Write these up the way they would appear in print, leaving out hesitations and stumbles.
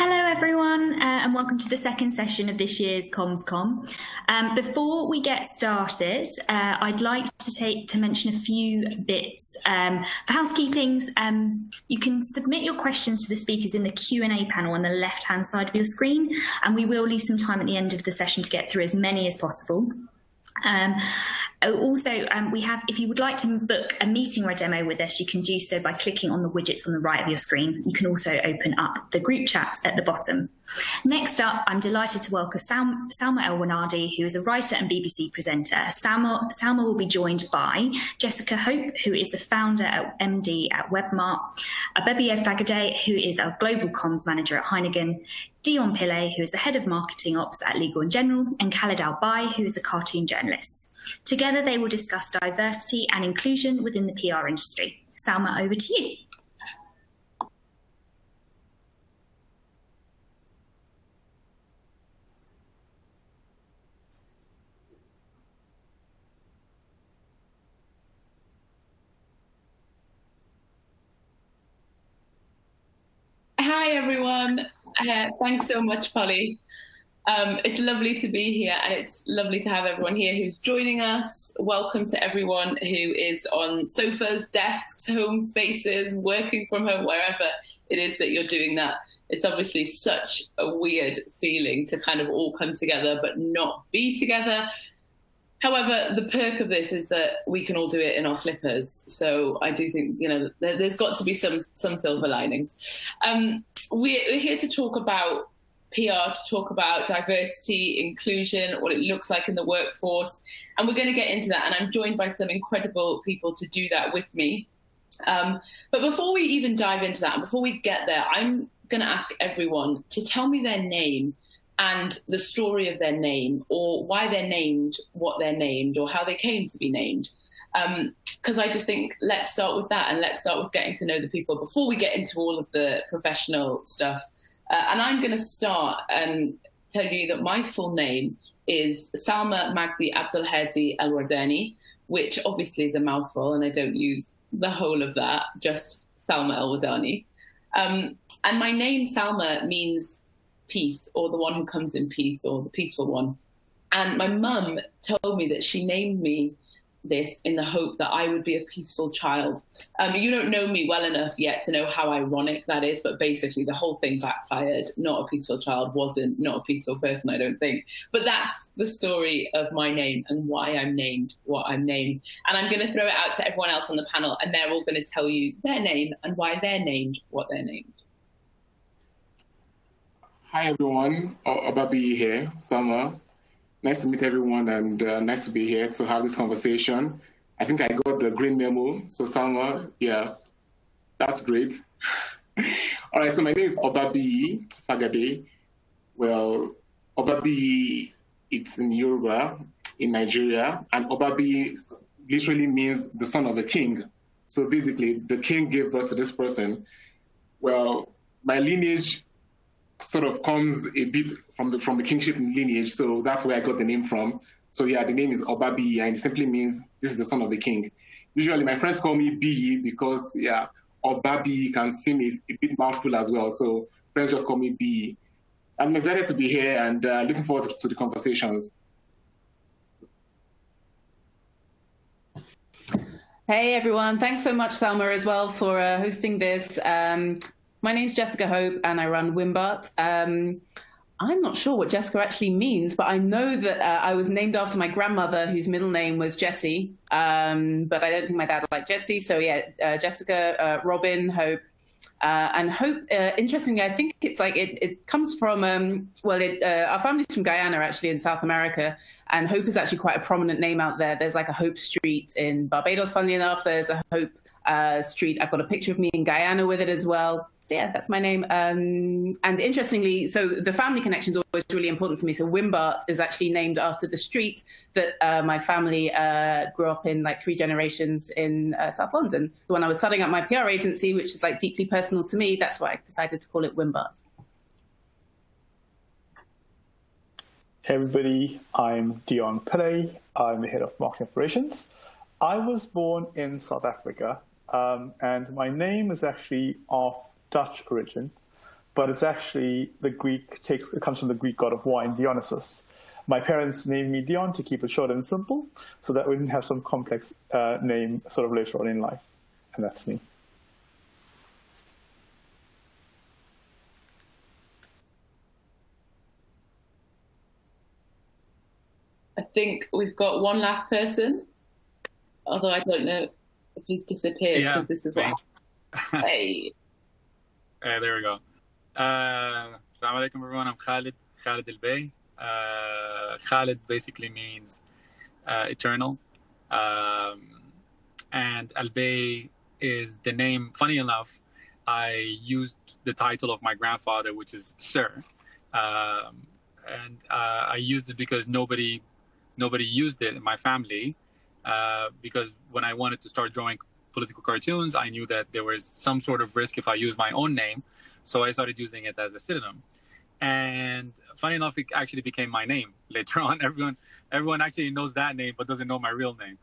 Hello everyone, and welcome to the second session of this year's CommsCom. Before we get started, I'd like to mention a few bits. For housekeepings, you can submit your questions to the speakers in the Q&A panel on the left-hand side of your screen, and we will leave some time at the end of the session to get through as many as possible. If you would like to book a meeting or a demo with us, you can do so by clicking on the widgets on the right of your screen. You can also open up the group chat at the bottom. Next up, I'm delighted to welcome Salma El-Wanadi, who is a writer and BBC presenter. Salma will be joined by Jessica Hope, who is the founder at MD at Webmart, Abebio Fagade, who is our global comms manager at Heineken, Dion Pillay, who is the head of marketing ops at Legal & General, and Khaled Al-Bai, who is a cartoon journalist. Together, they will discuss diversity and inclusion within the PR industry. Salma, over to you. Hi, everyone. Thanks so much, Polly. It's lovely to be here, and it's lovely to have everyone here who's joining us. Welcome to everyone who is on sofas, desks, home spaces, working from home, wherever it is that you're doing that. It's obviously such a weird feeling to kind of all come together but not be together. However, the perk of this is that we can all do it in our slippers. So I do think, there's got to be some silver linings. We're here to talk about PR, to talk about diversity, inclusion, what it looks like in the workforce. And we're going to get into that. And I'm joined by some incredible people to do that with me. But before we even dive into that, and before we get there, I'm going to ask everyone to tell me their name and the story of their name, or why they're named what they're named, or how they came to be named. Because I just think, let's start with that, and let's start with getting to know the people before we get into all of the professional stuff. And I'm going to start and tell you that my full name is Salma Magdi Abdulhadi El-Wardani, which obviously is a mouthful, and I don't use the whole of that, just Salma El-Wardani. And my name, Salma, means peace, or the one who comes in peace, or the peaceful one. And my mum told me that she named me this in the hope that I would be a peaceful child. You don't know me well enough yet to know how ironic that is, but basically the whole thing backfired. Not a peaceful child, not a peaceful person, I don't think. But that's the story of my name and why I'm named what I'm named. And I'm going to throw it out to everyone else on the panel, and they're all going to tell you their name and why they're named what they're named. Hi everyone, Obabi here, Salma. Nice to meet everyone, and nice to be here to have this conversation. I think I got the green memo, so Salma, yeah, that's great. All right, so my name is Obabi Fagade. Well, Obabi, it's in Yoruba, in Nigeria, and Obabi literally means the son of a king. So basically, the king gave birth to this person. Well, my lineage sort of comes a bit from the kingship lineage, so that's where I got the name from. So yeah, the name is Obabi, and it simply means this is the son of the king. Usually my friends call me B because yeah, Obabi can seem a bit mouthful as well, so friends just call me B. I'm excited to be here and looking forward to the conversations. Hey everyone, thanks so much Salma as well for hosting this. My name's Jessica Hope, and I run Wimbart. I'm not sure what Jessica actually means, but I know that I was named after my grandmother, whose middle name was Jessie. But I don't think my dad liked Jessie. So yeah, Jessica, Robin, Hope. And Hope, interestingly, I think it's like it comes from, our family's from Guyana, actually, in South America. And Hope is actually quite a prominent name out there. There's like a Hope Street in Barbados, funnily enough. There's a Hope Street. I've got a picture of me in Guyana with it as well. So yeah, that's my name. And interestingly, so the family connection is always really important to me. So Wimbart is actually named after the street that my family grew up in, like 3 generations in South London. So when I was setting up my PR agency, which is like deeply personal to me, that's why I decided to call it Wimbart. Hey everybody, I'm Dion Pillay. I'm the head of marketing operations. I was born in South Africa, and my name is actually of Dutch origin. but it's actually it comes from the Greek god of wine, Dionysus. My parents named me Dion to keep it short and simple, so that we didn't have some complex name sort of later on in life. And that's me. I think we've got one last person, although I don't know if he's disappeared because this is what Hey. There we go. Assalamu alaikum everyone, I'm Khalid Al-Bey. Khalid basically means eternal. And Al-Bey is the name. Funny enough, I used the title of my grandfather, which is Sir. And I used it because nobody used it in my family, because when I wanted to start drawing political cartoons, I knew that there was some sort of risk if I used my own name. So I started using it as a synonym. And funny enough, it actually became my name later on. Everyone actually knows that name, but doesn't know my real name.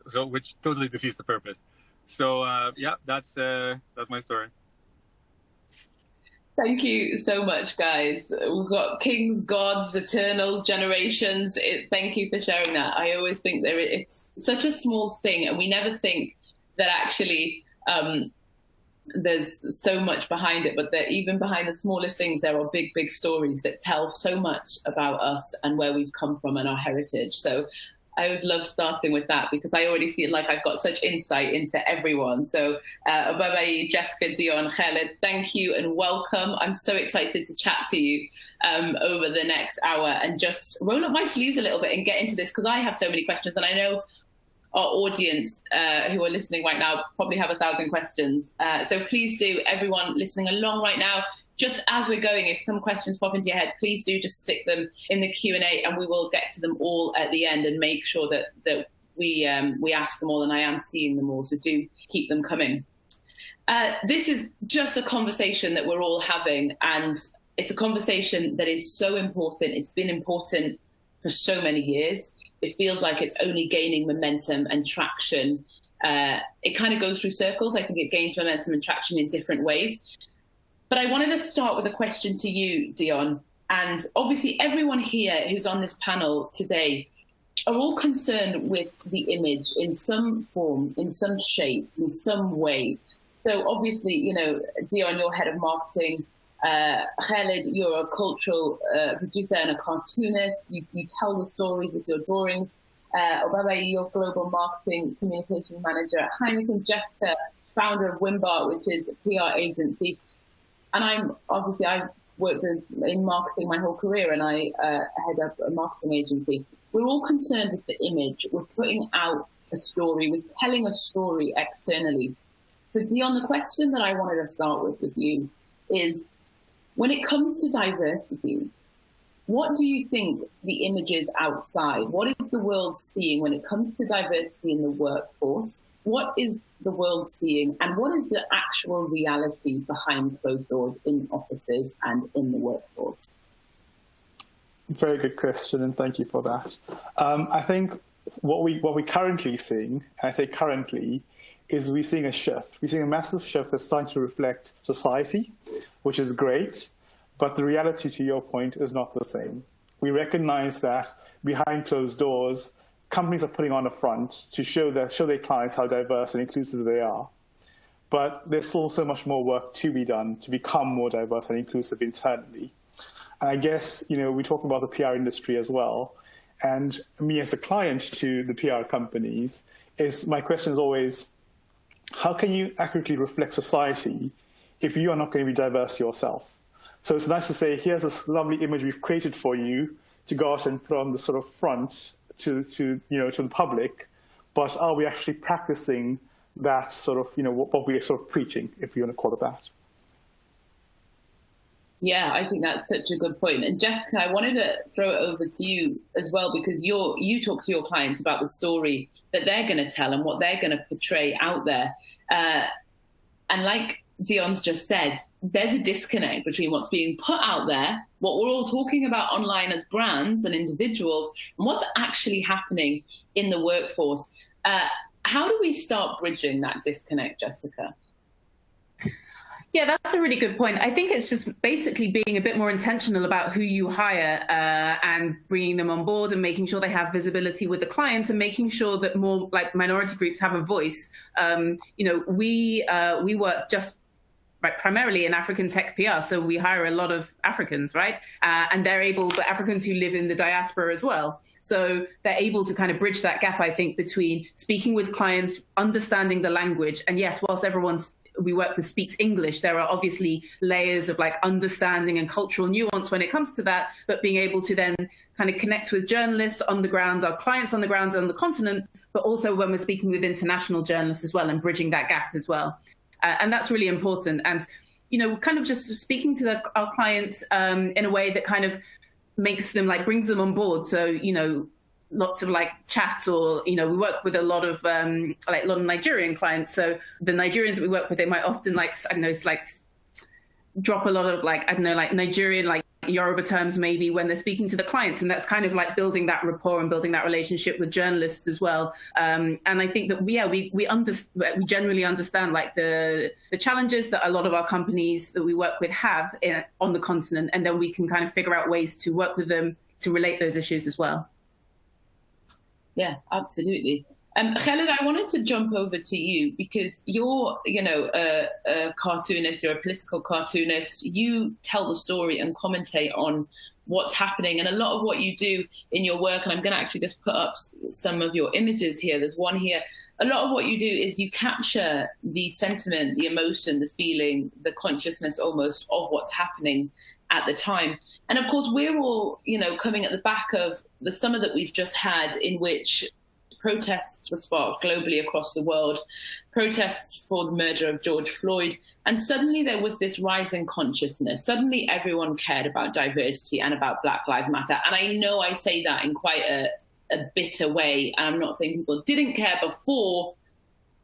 So, which totally defeats the purpose. So yeah, that's my story. Thank you so much, guys. We've got kings, gods, eternals, generations. Thank you for sharing that. I always think it's such a small thing, and we never think that actually there's so much behind it, but that even behind the smallest things, there are big, big stories that tell so much about us and where we've come from and our heritage. So I always love starting with that because I already feel like I've got such insight into everyone. So Ababai, Jessica, Dion, Khalid, thank you and welcome. I'm so excited to chat to you over the next hour and just roll up my sleeves a little bit and get into this because I have so many questions, and I know our audience who are listening right now probably have 1,000 questions. So please do, everyone listening along right now, just as we're going, if some questions pop into your head, please do just stick them in the Q&A and we will get to them all at the end and make sure that we ask them all, and I am seeing them all, so do keep them coming. This is just a conversation that we're all having, and it's a conversation that is so important. It's been important for so many years. It feels like it's only gaining momentum and traction. It kind of goes through circles. I think it gains momentum and traction in different ways. But I wanted to start with a question to you, Dion. And obviously everyone here who's on this panel today are all concerned with the image in some form, in some shape, in some way. So obviously, you know, Dion, you're head of marketing. Khalid, you're a cultural producer and a cartoonist. You tell the stories with your drawings. Obabai, you're global marketing communication manager at Heineken. Jessica, founder of Wimbart, which is a PR agency. And I've worked in marketing my whole career, and I head up a marketing agency. We're all concerned with the image. We're putting out a story. We're telling a story externally. So Dion, the question that I wanted to start with you is, when it comes to diversity, what do you think the image is outside? What is the world seeing when it comes to diversity in the workforce? What is the world seeing, and what is the actual reality behind closed doors in offices and in the workforce? Very good question, and thank you for that. I think what we're currently seeing, and I say currently, is we're seeing a shift. We're seeing a massive shift that's starting to reflect society, which is great, but the reality, to your point, is not the same. We recognize that behind closed doors, companies are putting on a front to show their clients how diverse and inclusive they are. But there's still so much more work to be done to become more diverse and inclusive internally. And I guess, you know, we're talking about the PR industry as well. And me as a client to the PR companies, my question is always, how can you accurately reflect society if you are not going to be diverse yourself? So it's nice to say, here's this lovely image we've created for you to go out and put on the sort of front to the public, but are we actually practicing that sort of, what we're sort of preaching, if you want to call it that? Yeah, I think that's such a good point. And Jessica, I wanted to throw it over to you as well, because you talk to your clients about the story that they're going to tell and what they're going to portray out there. And like Dion's just said, there's a disconnect between what's being put out there, what we're all talking about online as brands and individuals, and what's actually happening in the workforce. How do we start bridging that disconnect, Jessica? Yeah, that's a really good point. I think it's just basically being a bit more intentional about who you hire and bringing them on board and making sure they have visibility with the client and making sure that more like minority groups have a voice. We work just primarily in African tech PR, so we hire a lot of Africans, right? And but Africans who live in the diaspora as well. So they're able to kind of bridge that gap, I think, between speaking with clients, understanding the language, and yes, whilst we work with speaks English, there are obviously layers of like understanding and cultural nuance when it comes to that, but being able to then kind of connect with journalists on the ground, our clients on the ground on the continent, but also when we're speaking with international journalists as well and bridging that gap as well. And that's really important. And, kind of just speaking to our clients in a way that kind of makes them brings them on board. So, lots of chat or, we work with a lot of Nigerian clients. So the Nigerians that we work with, they might often drop a lot of Nigerian, Yoruba terms maybe when they're speaking to the clients. And that's kind of building that rapport and building that relationship with journalists as well. And I think that, we generally understand the challenges that a lot of our companies that we work with have on the continent. And then we can kind of figure out ways to work with them to relate those issues as well. Yeah, absolutely. Khaled, I wanted to jump over to you because you're, a cartoonist, you're a political cartoonist. You tell the story and commentate on what's happening. And a lot of what you do in your work, and I'm going to actually just put up some of your images here. There's one here. A lot of what you do is you capture the sentiment, the emotion, the feeling, the consciousness almost of what's happening at the time. And of course, we're all, coming at the back of the summer that we've just had, in which protests were sparked globally across the world, protests for the murder of George Floyd. And suddenly there was this rising consciousness. Suddenly everyone cared about diversity and about Black Lives Matter. And I know I say that in quite a bitter way. And I'm not saying people didn't care before,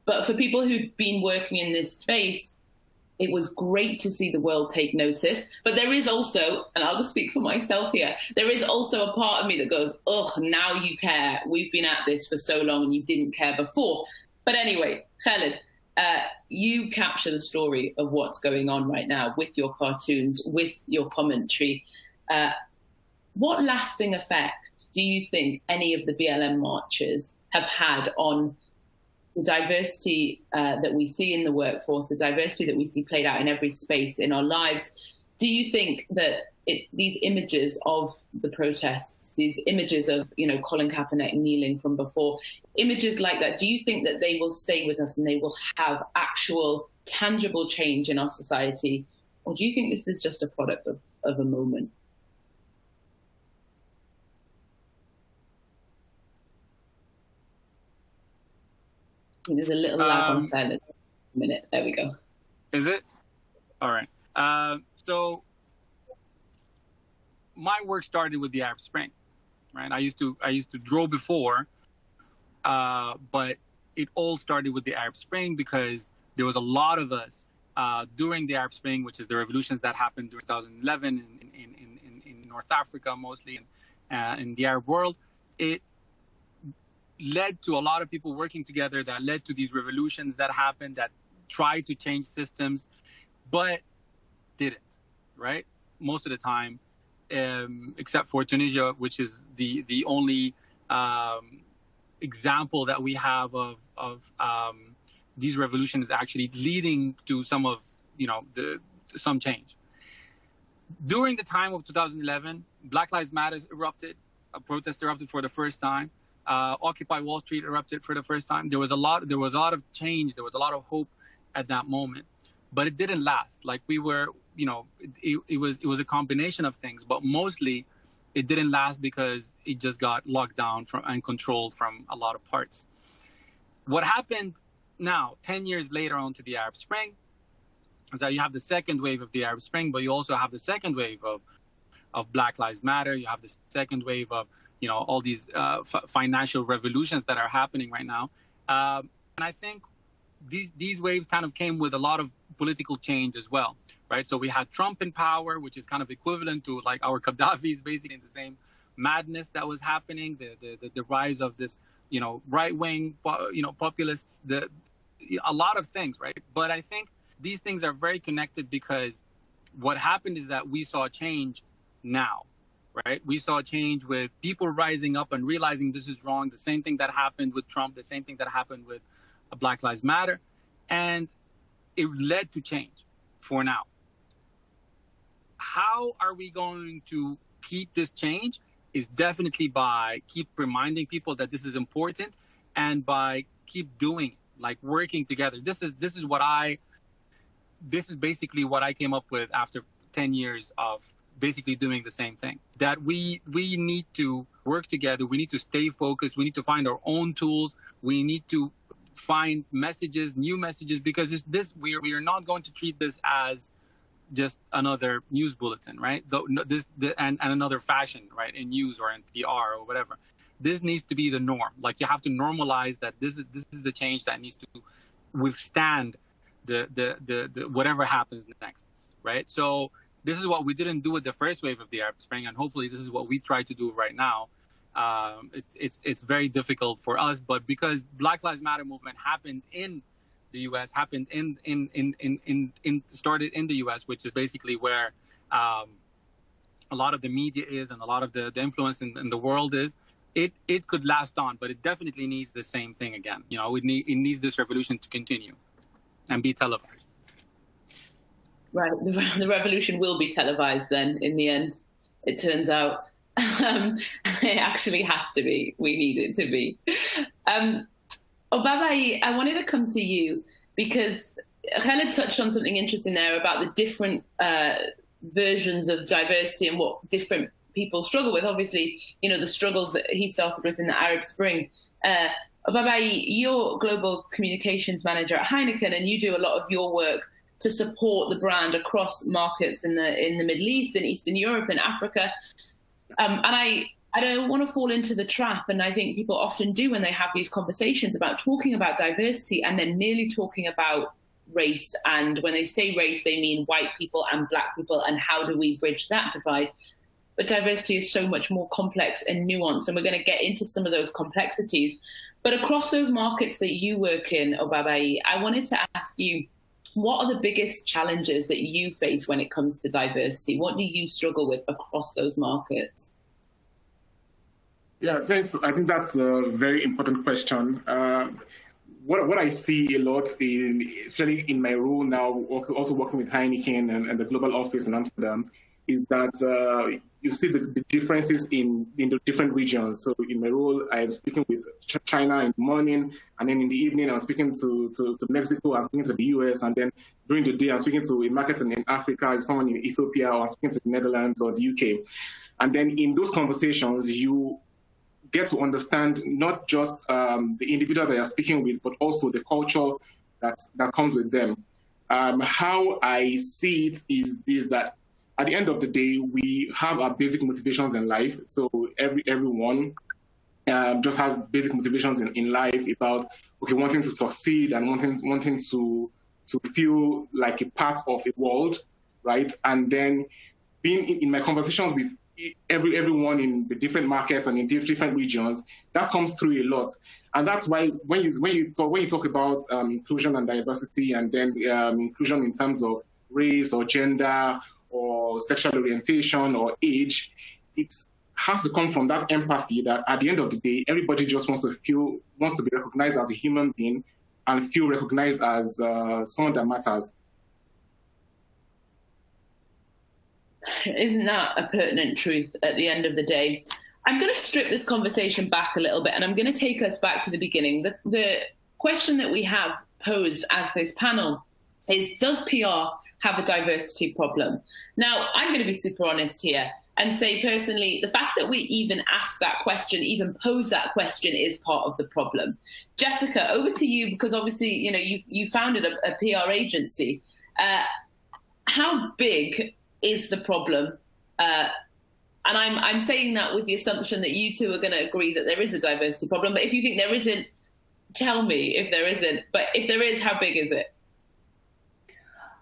but for people who'd been working in this space, it was great to see the world take notice. But there is also, and I'll just speak for myself here, there is also a part of me that goes, ugh, now you care. We've been at this for so long and you didn't care before. But anyway, Khaled, you capture the story of what's going on right now with your cartoons, with your commentary. What lasting effect do you think any of the BLM marches have had on the diversity that we see in the workforce, the diversity that we see played out in every space in our lives? Do you think that these images of the protests, these images of, Colin Kaepernick kneeling from before, images like that, do you think that they will stay with us and they will have actual tangible change in our society? Or do you think this is just a product of a moment? There's a little lag on silence. A minute. There we go. Is it? All right. So my work started with the Arab Spring, right? I used to draw before, but it all started with the Arab Spring because there was a lot of us during the Arab Spring, which is the revolutions that happened during 2011 in North Africa, mostly in the Arab world. It led to a lot of people working together, that led to these revolutions that happened, that tried to change systems, but didn't, right? Most of the time, except for Tunisia, which is the only example that we have of these revolutions actually leading to some of, some change. During the time of 2011, Black Lives Matter erupted, a protest erupted for the first time. Occupy Wall Street erupted for the first time. There was a lot of change. There was a lot of hope at that moment, but it didn't last. We were, it was a combination of things, but mostly it didn't last because it just got locked down and controlled from a lot of parts. What happened now, 10 years later on to the Arab Spring, is that you have the second wave of the Arab Spring, but you also have the second wave of Black Lives Matter. You have the second wave of all these financial revolutions that are happening right now. And I think these waves kind of came with a lot of political change as well, right? So we had Trump in power, which is kind of equivalent to our Gaddafi's, basically in the same madness that was happening, the rise of this, right-wing, populists, a lot of things, right? But I think these things are very connected, because what happened is that we saw change now, right? We saw change with people rising up and realizing this is wrong. The same thing that happened with Trump, the same thing that happened with Black Lives Matter. And it led to change for now. How are we going to keep this change? Is definitely by keep reminding people that this is important, and by keep doing it, like working together. This is basically what I came up with after 10 years of basically doing the same thing. That we need to work together. We need to stay focused. We need to find our own tools. We need to find messages, new messages, because we are not going to treat this as just another news bulletin, right? And another fashion, right, in news or in PR or whatever. This needs to be the norm. Like, you have to normalize that this is the change that needs to withstand the whatever happens next, right? So this is what we didn't do with the first wave of the Arab Spring, and hopefully this is what we try to do right now. It's very difficult for us, but because Black Lives Matter movement happened in the U.S., started in the U.S., which is basically where a lot of the media is and a lot of the influence in the world is. It could last on, but it definitely needs the same thing again. You know, it needs this revolution to continue and be televised. Right, the revolution will be televised then. In the end, it turns out it actually has to be. We need it to be. Obabayi, I wanted to come to you because Khaled touched on something interesting there about the different versions of diversity and what different people struggle with. Obviously, you know, the struggles that he started with in the Arab Spring. Obabayi, you're global communications manager at Heineken, and you do a lot of your work to support the brand across markets in the Middle East and Eastern Europe and Africa. And I don't want to fall into the trap, and I think people often do when they have these conversations about talking about diversity and then merely talking about race. And when they say race, they mean white people and black people, and how do we bridge that divide? But diversity is so much more complex and nuanced, and we're going to get into some of those complexities. But across those markets that you work in, Obabayi, I wanted to ask you, what are the biggest challenges that you face when it comes to diversity? What do you struggle with across those markets? Yeah, thanks. I think that's a very important question. What I see a lot, especially in my role now, also working with Heineken and the global office in Amsterdam, is that you see the differences in the different regions. So in my role, I'm speaking with China in the morning, and then in the evening, I'm speaking to Mexico, I'm speaking to the US, and then during the day, I'm speaking to a market in Africa, someone in Ethiopia, or I'm speaking to the Netherlands or the UK. And then in those conversations, you get to understand not just the individual that you're speaking with, but also the culture that comes with them. How I see it is this, that at the end of the day, we have our basic motivations in life. So everyone just has basic motivations in life about, okay, wanting to succeed and wanting to feel like a part of a world, right? And then being in my conversations with everyone in the different markets and in different regions, that comes through a lot. And that's why when you talk about inclusion and diversity, and then inclusion in terms of race or gender or sexual orientation or age, it has to come from that empathy that at the end of the day, everybody just wants to be recognized as a human being and feel recognized as someone that matters. Isn't that a pertinent truth at the end of the day? I'm going to strip this conversation back a little bit, and I'm going to take us back to the beginning. The question that we have posed as this panel is, does PR have a diversity problem? Now, I'm going to be super honest here and say personally, the fact that we even ask that question, even pose that question, is part of the problem. Jessica, over to you, because obviously, you know, you founded a PR agency. How big is the problem? And I'm saying that with the assumption that you two are going to agree that there is a diversity problem. But if you think there isn't, tell me if there isn't. But if there is, how big is it?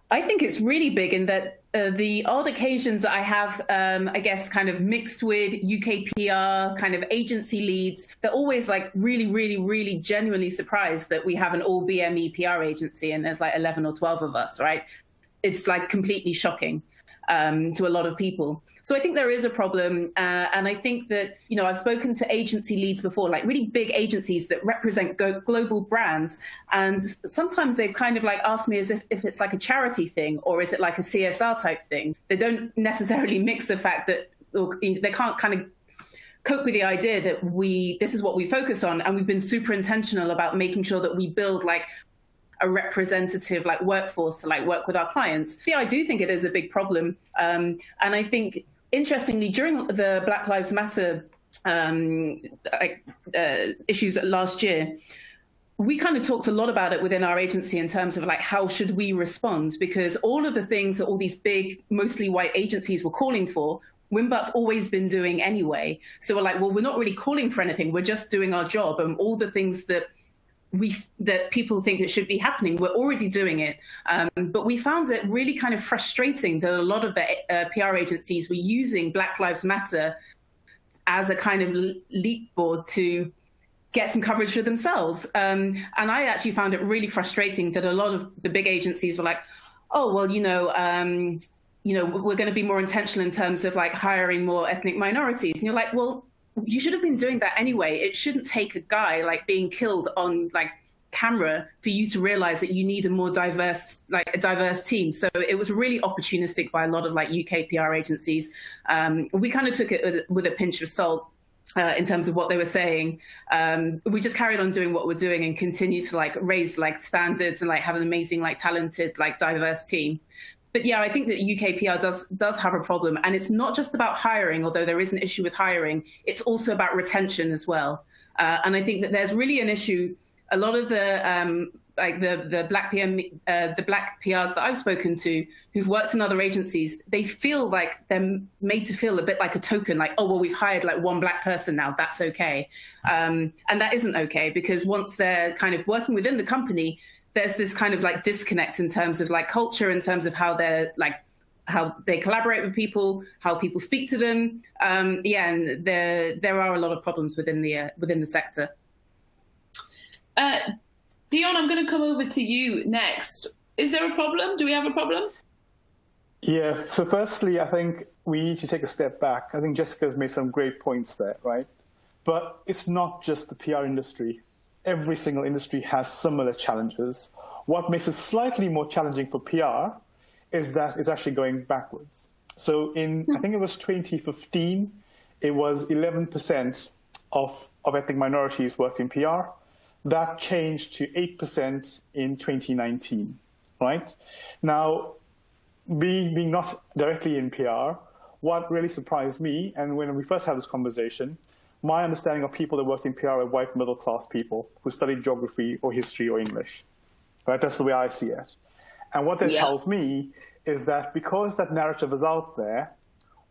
I think it's really big in that the odd occasions that I have, I guess, kind of mixed with UK PR, kind of agency leads, they're always like really, really, really genuinely surprised that we have an all BME PR agency and there's like 11 or 12 of us, right? It's like completely shocking to a lot of people. So I think there is a problem. And I think that, you know, I've spoken to agency leads before, like really big agencies that represent global brands. And sometimes they've kind of like asked me as if it's like a charity thing or is it like a CSR type thing? They don't necessarily mix the fact that they can't kind of cope with the idea that this is what we focus on. And we've been super intentional about making sure that we build like a representative like workforce to like work with our clients. Yeah, I do think it is a big problem. And I think, interestingly, during the Black Lives Matter issues last year, we kind of talked a lot about it within our agency in terms of like, how should we respond? Because all of the things that all these big, mostly white agencies were calling for, Wimbart's always been doing anyway. So we're like, well, we're not really calling for anything. We're just doing our job. And all the things that people think it should be happening, we're already doing it. But we found it really kind of frustrating that a lot of the PR agencies were using Black Lives Matter as a kind of leap board to get some coverage for themselves. And I actually found it really frustrating that a lot of the big agencies were like, oh, well, we're going to be more intentional in terms of like hiring more ethnic minorities. And you're like, well, you should have been doing that anyway. It shouldn't take a guy like being killed on like camera for you to realize that you need a more diverse team. So it was really opportunistic by a lot of like UK PR agencies. We kind of took it with a pinch of salt in terms of what they were saying. We just carried on doing what we're doing and continue to like raise like standards and like have an amazing, like talented, like diverse team. But yeah, I think that UK PR does have a problem. And it's not just about hiring, although there is an issue with hiring. It's also about retention as well. And I think that there's really an issue. A lot of the the black PRs that I've spoken to who've worked in other agencies, they feel like they're made to feel a bit like a token, like, oh, well, we've hired like one black person now, that's okay. And that isn't okay, because once they're kind of working within the company, there's this kind of like disconnect in terms of like culture, in terms of how they collaborate with people, how people speak to them. And there are a lot of problems within the sector. Dion, I'm going to come over to you next. Is there a problem? Do we have a problem? Yeah. So firstly, I think we need to take a step back. I think Jessica's made some great points there, right? But it's not just the PR industry. Every single industry has similar challenges. What makes it slightly more challenging for PR is that it's actually going backwards. So I think it was 2015, it was 11% of ethnic minorities worked in PR. That changed to 8% in 2019, right? Now, being not directly in PR, what really surprised me, and when we first had this conversation, my understanding of people that worked in PR are white middle-class people who studied geography or history or English. Right? That's the way I see it. And what that tells me is that because that narrative is out there,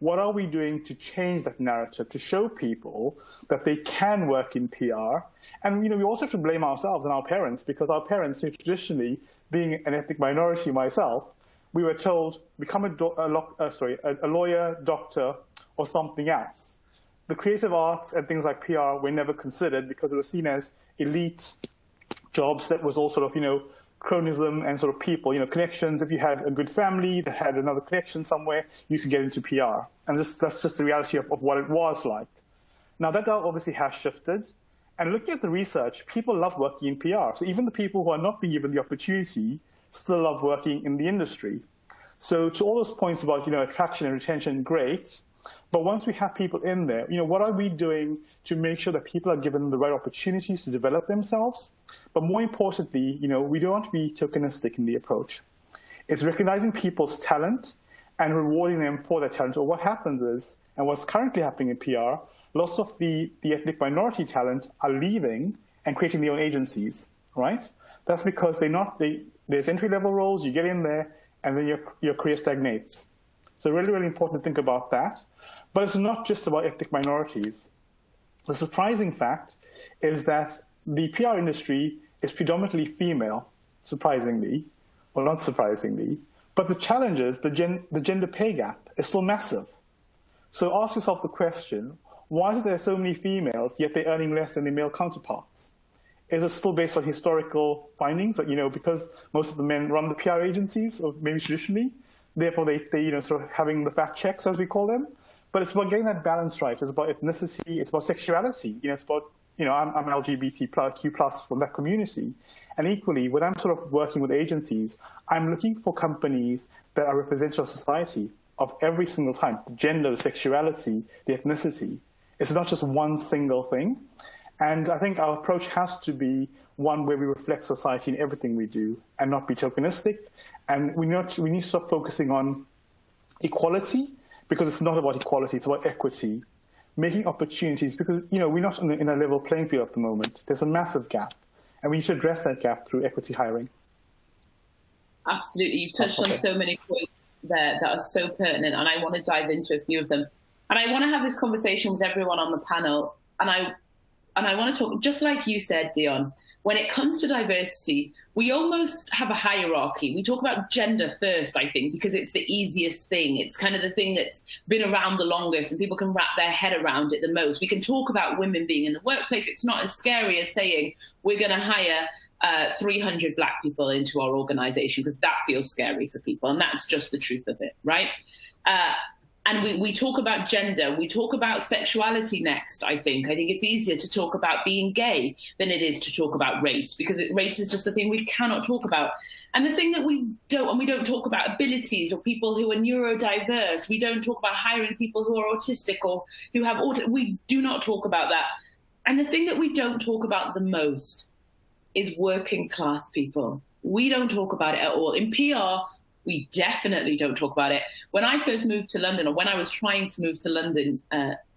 what are we doing to change that narrative, to show people that they can work in PR? And we also have to blame ourselves and our parents, because our parents, who traditionally, being an ethnic minority myself, we were told, become a lawyer, doctor, or something else. The creative arts and things like PR were never considered because it was seen as elite jobs that was all sort of, chronism and sort of people, connections. If you had a good family that had another connection somewhere, you could get into PR. And that's just the reality of what it was like. Now, that obviously has shifted. And looking at the research, people love working in PR. So even the people who are not being given the opportunity still love working in the industry. So to all those points about, attraction and retention, great. But once we have people in there, what are we doing to make sure that people are given the right opportunities to develop themselves? But more importantly, we don't want to be tokenistic in the approach. It's recognizing people's talent and rewarding them for their talent. Or what happens is, and what's currently happening in PR, lots of the ethnic minority talent are leaving and creating their own agencies, right? That's because there's entry-level roles, you get in there, and then your career stagnates. So really, really important to think about that. But it's not just about ethnic minorities. The surprising fact is that the PR industry is predominantly female, surprisingly, or not surprisingly, But the challenge is the gender pay gap is still massive. So ask yourself the question, why is there so many females, yet they're earning less than their male counterparts? Is it still based on historical findings that, because most of the men run the PR agencies, or maybe traditionally, therefore they sort of having the fact checks, as we call them? But it's about getting that balance right. It's about ethnicity, it's about sexuality. It's about, I'm an LGBTQ+ from that community. And equally, when I'm sort of working with agencies, I'm looking for companies that are representative of society of every single time, the gender, the sexuality, the ethnicity. It's not just one single thing. And I think our approach has to be one where we reflect society in everything we do and not be tokenistic. And we need to stop focusing on equality, because it's not about equality, it's about equity. Making opportunities, because we're not in a level playing field at the moment. There's a massive gap, and we need to address that gap through equity hiring. Absolutely. You've touched on so many points there that are so pertinent, and I want to dive into a few of them. And I want to have this conversation with everyone on the panel, and I want to talk, just like you said, Dion, when it comes to diversity, we almost have a hierarchy. We talk about gender first, I think, because it's the easiest thing. It's kind of the thing that's been around the longest and people can wrap their head around it the most. We can talk about women being in the workplace. It's not as scary as saying we're going to hire 300 Black people into our organization, because that feels scary for people. And that's just the truth of it, right? And we talk about gender, we talk about sexuality next, I think. I think it's easier to talk about being gay than it is to talk about race, because race is just the thing we cannot talk about. And the thing that we don't talk about abilities or people who are neurodiverse. We don't talk about hiring people who are autistic or who have autism. We do not talk about that. And the thing that we don't talk about the most is working class people. We don't talk about it at all. In PR, we definitely don't talk about it. When I first moved to London, or when I was trying to move to London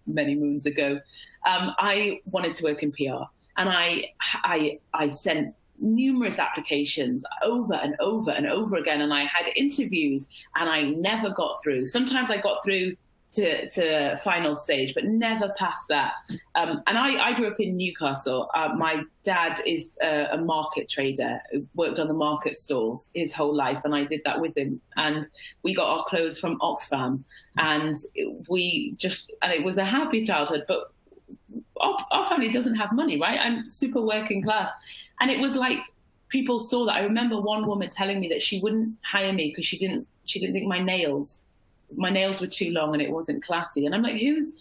many moons ago, I wanted to work in PR. And I sent numerous applications over and over and over again. And I had interviews and I never got through. Sometimes I got through to final stage, but never past that. And I grew up in Newcastle. My dad is a market trader who worked on the market stalls his whole life, and I did that with him. And we got our clothes from Oxfam, and it was a happy childhood, but our family doesn't have money, right? I'm super working class. And it was like people saw that. I remember one woman telling me that she wouldn't hire me because she didn't think my nails were too long and it wasn't classy. And I'm like, whose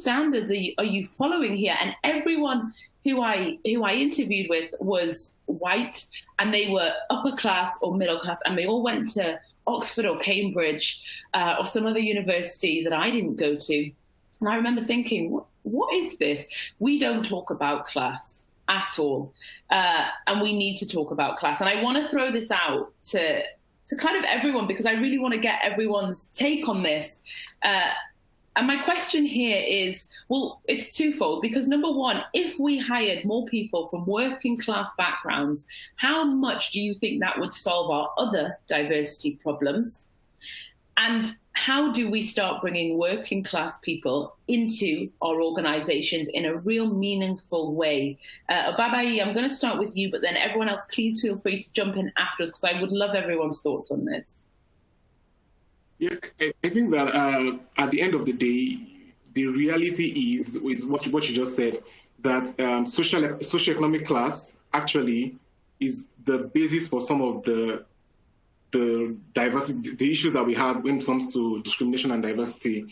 standards are you following here? And everyone who I interviewed with was white, and they were upper class or middle class, and they all went to Oxford or Cambridge or some other university that I didn't go to. And I remember thinking, what is this? We don't talk about class at all. And we need to talk about class. And I want to throw this out to kind of everyone, because I really want to get everyone's take on this. And my question here is, well, it's twofold, because number one, if we hired more people from working class backgrounds, how much do you think that would solve our other diversity problems? And how do we start bringing working class people into our organizations in a real meaningful way? Obabayi, I'm going to start with you, but then everyone else, please feel free to jump in afterwards, because I would love everyone's thoughts on this. Yeah, I think that at the end of the day, the reality is what you just said, that socioeconomic class actually is the basis for some of the diversity, the issues that we have when it comes to discrimination and diversity,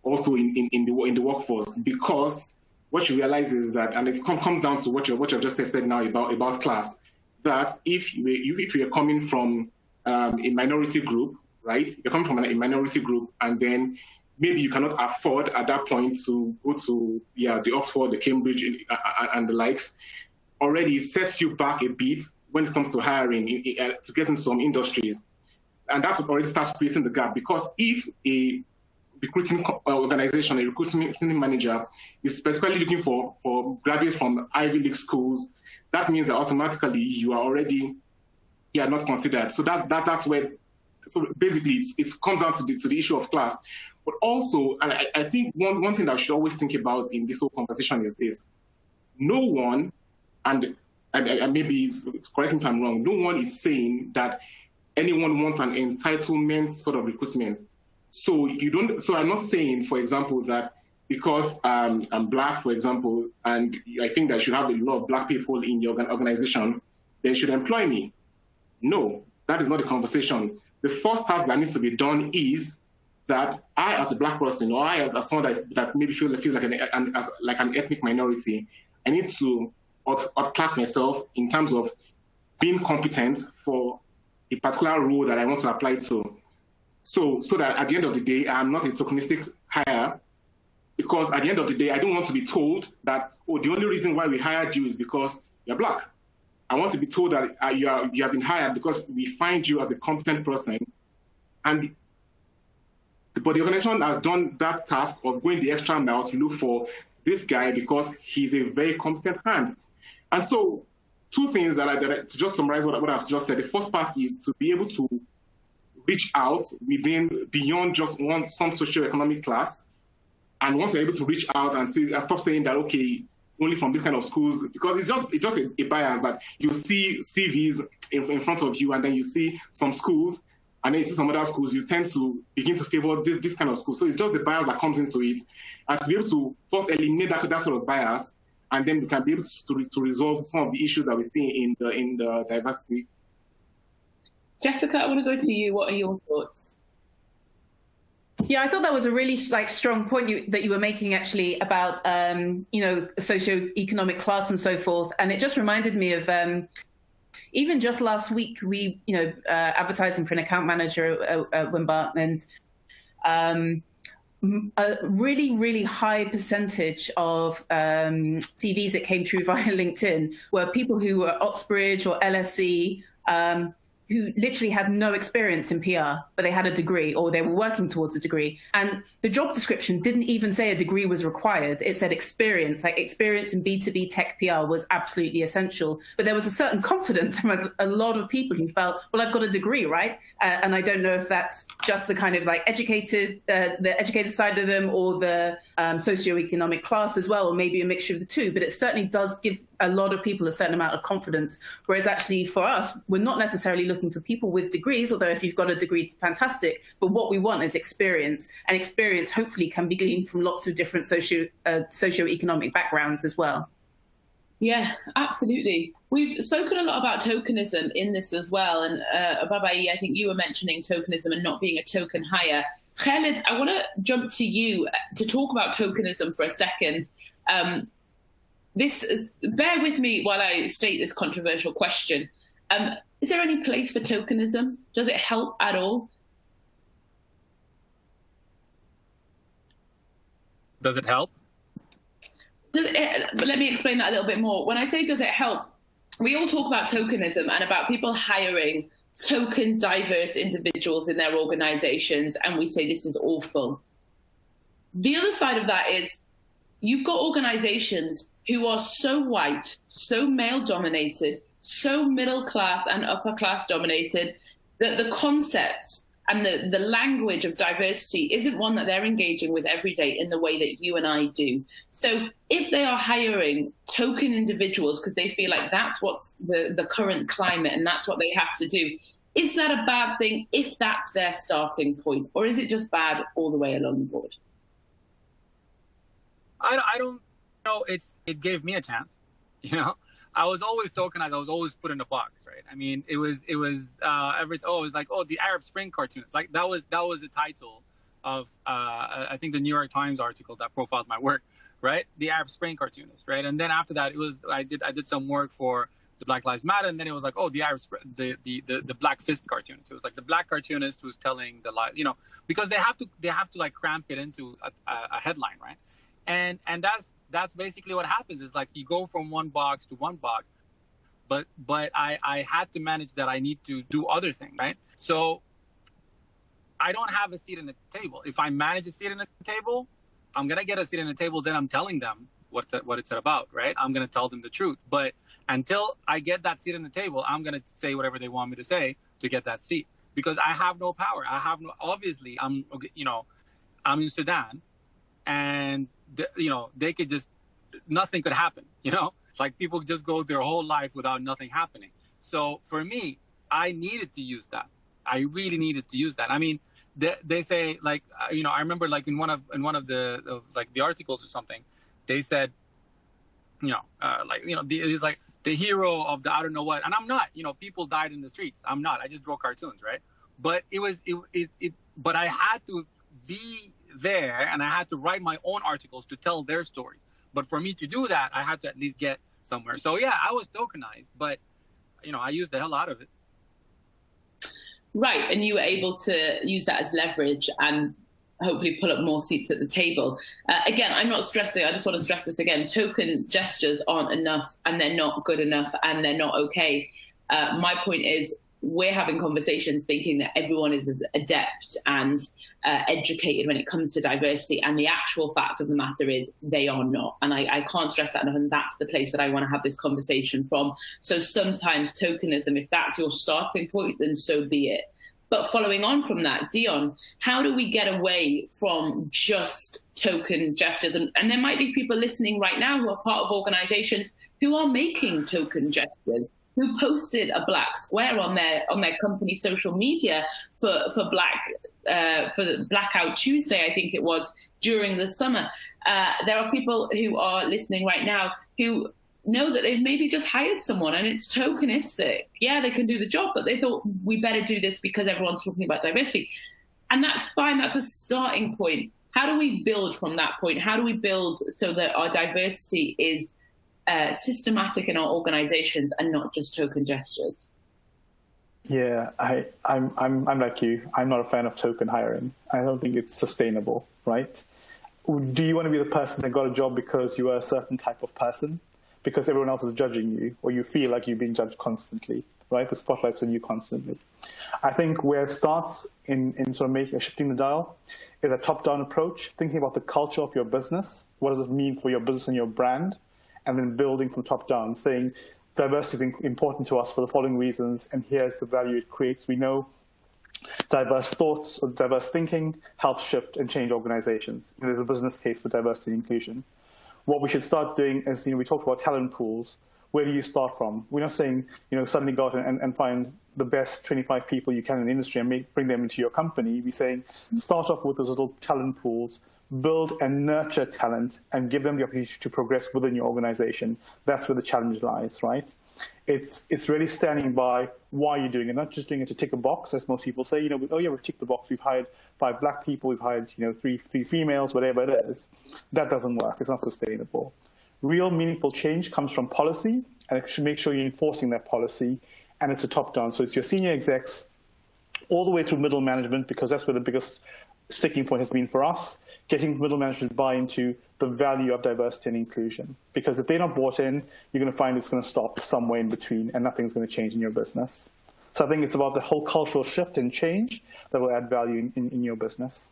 also in the workforce. Because what you realize is that, and it comes down to what you just said now about class, that if you're coming from a minority group, right? You're coming from a minority group, and then maybe you cannot afford at that point to go to the Oxford, the Cambridge, and the likes. Already sets you back a bit when it comes to hiring to get into some industries. And that already starts creating the gap, because if a recruiting organization, a recruiting manager is specifically looking for graduates from Ivy League schools, that means that automatically you are not considered. So that's where, so basically it comes down to the issue of class. But also, and I think one thing that we should always think about in this whole conversation is this: no one, and maybe correct me if I'm wrong, no one is saying that anyone wants an entitlement sort of recruitment. So I'm not saying, for example, that because I'm Black, for example, and I think that I should have a lot of Black people in your organization, they should employ me. No, that is not the conversation. The first task that needs to be done is that I, as a Black person, or I, as someone that maybe feels like an ethnic minority, I need to outclass myself in terms of being competent for a particular role that I want to apply to. So that at the end of the day, I'm not a tokenistic hire, because at the end of the day, I don't want to be told that, oh, the only reason why we hired you is because you're Black. I want to be told that you have been hired because we find you as a competent person. But the organization has done that task of going the extra mile to look for this guy because he's a very competent hand. And so two things to just summarize what I've just said. The first part is to be able to reach out beyond just some socioeconomic class. And once you're able to reach out and stop saying that, okay, only from this kind of schools, because it's just a bias that you see CVs in front of you, and then you see some schools, and then you see some other schools, you tend to begin to favor this kind of school. So it's just the bias that comes into it. And to be able to first eliminate that sort of bias, and then we can be able to resolve some of the issues that we see in the diversity. Jessica, I want to go to you. What are your thoughts? Yeah, I thought that was a really strong point that you were making, actually, about socioeconomic class and so forth. And it just reminded me of even just last week, we advertising for an account manager at Wimbart, and a really, really high percentage of CVs that came through via LinkedIn were people who were Oxbridge or LSE, who literally had no experience in PR, but they had a degree, or they were working towards a degree. And the job description didn't even say a degree was required. It said experience, like experience in B2B tech PR was absolutely essential. But there was a certain confidence from a lot of people who felt, well, I've got a degree, right? And I don't know if that's just the kind of like the educated side of them, or the socioeconomic class as well, or maybe a mixture of the two. But it certainly does give a lot of people a certain amount of confidence. Whereas actually for us, we're not necessarily looking for people with degrees, although if you've got a degree, it's fantastic. But what we want is experience, and experience hopefully can be gleaned from lots of different socioeconomic backgrounds as well. Yeah, absolutely. We've spoken a lot about tokenism in this as well. And Babai, I think you were mentioning tokenism and not being a token hire. Khaled, I want to jump to you to talk about tokenism for a second. Bear with me while I state this controversial question. Is there any place for tokenism? Does it help at all? Does it help? Let me explain that a little bit more. When I say does it help, we all talk about tokenism and about people hiring token diverse individuals in their organizations, and we say this is awful. The other side of that is you've got organizations who are so white, so male dominated, so middle class and upper class dominated, that the concepts and the language of diversity isn't one that they're engaging with every day in the way that you and I do. So if they are hiring token individuals because they feel like that's what's the current climate and that's what they have to do, is that a bad thing if that's their starting point? Or is it just bad all the way along the board? I don't know. It gave me a chance, I was always tokenized. I was always put in a box, right? I mean, it was it was like, the Arab Spring cartoonist. Like that was the title of I think the New York Times article that profiled my work, right? The Arab Spring cartoonist, right? And then after that, it was I did some work for the Black Lives Matter, and then it was like, the Black Fist cartoonist. It was like the Black cartoonist who's telling the lie, because they have to like cramp it into a headline, right? And that's basically what happens, is like you go from one box to one box, but I had to manage that I need to do other things, right? So I don't have a seat in the table. If I manage a seat in the table, I'm gonna get a seat in the table. Then I'm telling them what it's about, right? I'm gonna tell them the truth. But until I get that seat in the table, I'm gonna say whatever they want me to say to get that seat, because I have no power. Obviously, I'm in Sudan, and they could just, nothing could happen, like people just go their whole life without nothing happening. So for me, I needed to use that. I really needed to use that. I mean, they say, like, I remember, like, in one of the the articles or something, they said, it's like the hero of the I don't know what, and I'm not. People died in the streets. I'm not. I just draw cartoons, right? But but I had to be there, and I had to write my own articles to tell their stories. But for me to do that, I had to at least get somewhere. So yeah, I was tokenized, but I used the hell out of it. Right, and you were able to use that as leverage and hopefully pull up more seats at the table. Again, I'm not stressing. I just want to stress this again. Token gestures aren't enough, and they're not good enough, and they're not okay. My point is, we're having conversations thinking that everyone is as adept and educated when it comes to diversity. And the actual fact of the matter is they are not. And I can't stress that enough. And that's the place that I want to have this conversation from. So sometimes tokenism, if that's your starting point, then so be it. But following on from that, Dion, how do we get away from just token gestures? And there might be people listening right now who are part of organizations who are making token gestures, who posted a black square on their company social media for the Blackout Tuesday, I think it was, during the summer. There are people who are listening right now who know that they've maybe just hired someone and it's tokenistic. Yeah, they can do the job, but they thought we better do this because everyone's talking about diversity. And that's fine. That's a starting point. How do we build from that point? How do we build so that our diversity is systematic in our organizations and not just token gestures? Yeah, I'm like you. I'm not a fan of token hiring. I don't think it's sustainable, right? Do you want to be the person that got a job because you are a certain type of person, because everyone else is judging you, or you feel like you're being judged constantly, right? The spotlight's on you constantly. I think where it starts in sort of shifting the dial is a top-down approach, thinking about the culture of your business. What does it mean for your business and your brand? And then building from top down, saying diversity is important to us for the following reasons, and here's the value it creates. We know diverse thoughts or diverse thinking helps shift and change organizations. And there's a business case for diversity and inclusion. What we should start doing is, we talked about talent pools. Where do you start from? We're not saying, suddenly go out and find the best 25 people you can in the industry and bring them into your company. We're saying start off with those little talent pools, build and nurture talent, and give them the opportunity to progress within your organization. That's where the challenge lies, right? It's really standing by why you're doing it, not just doing it to tick a box, as most people say. Oh yeah, we've ticked the box. We've hired 5 black people. We've hired three females, whatever it is. That doesn't work. It's not sustainable. Real meaningful change comes from policy, and it should make sure you're enforcing that policy. And it's a top down. So it's your senior execs all the way through middle management, because that's where the biggest sticking point has been for us, getting middle management buy into the value of diversity and inclusion. Because if they're not bought in, you're going to find it's going to stop somewhere in between and nothing's going to change in your business. So I think it's about the whole cultural shift and change that will add value in your business.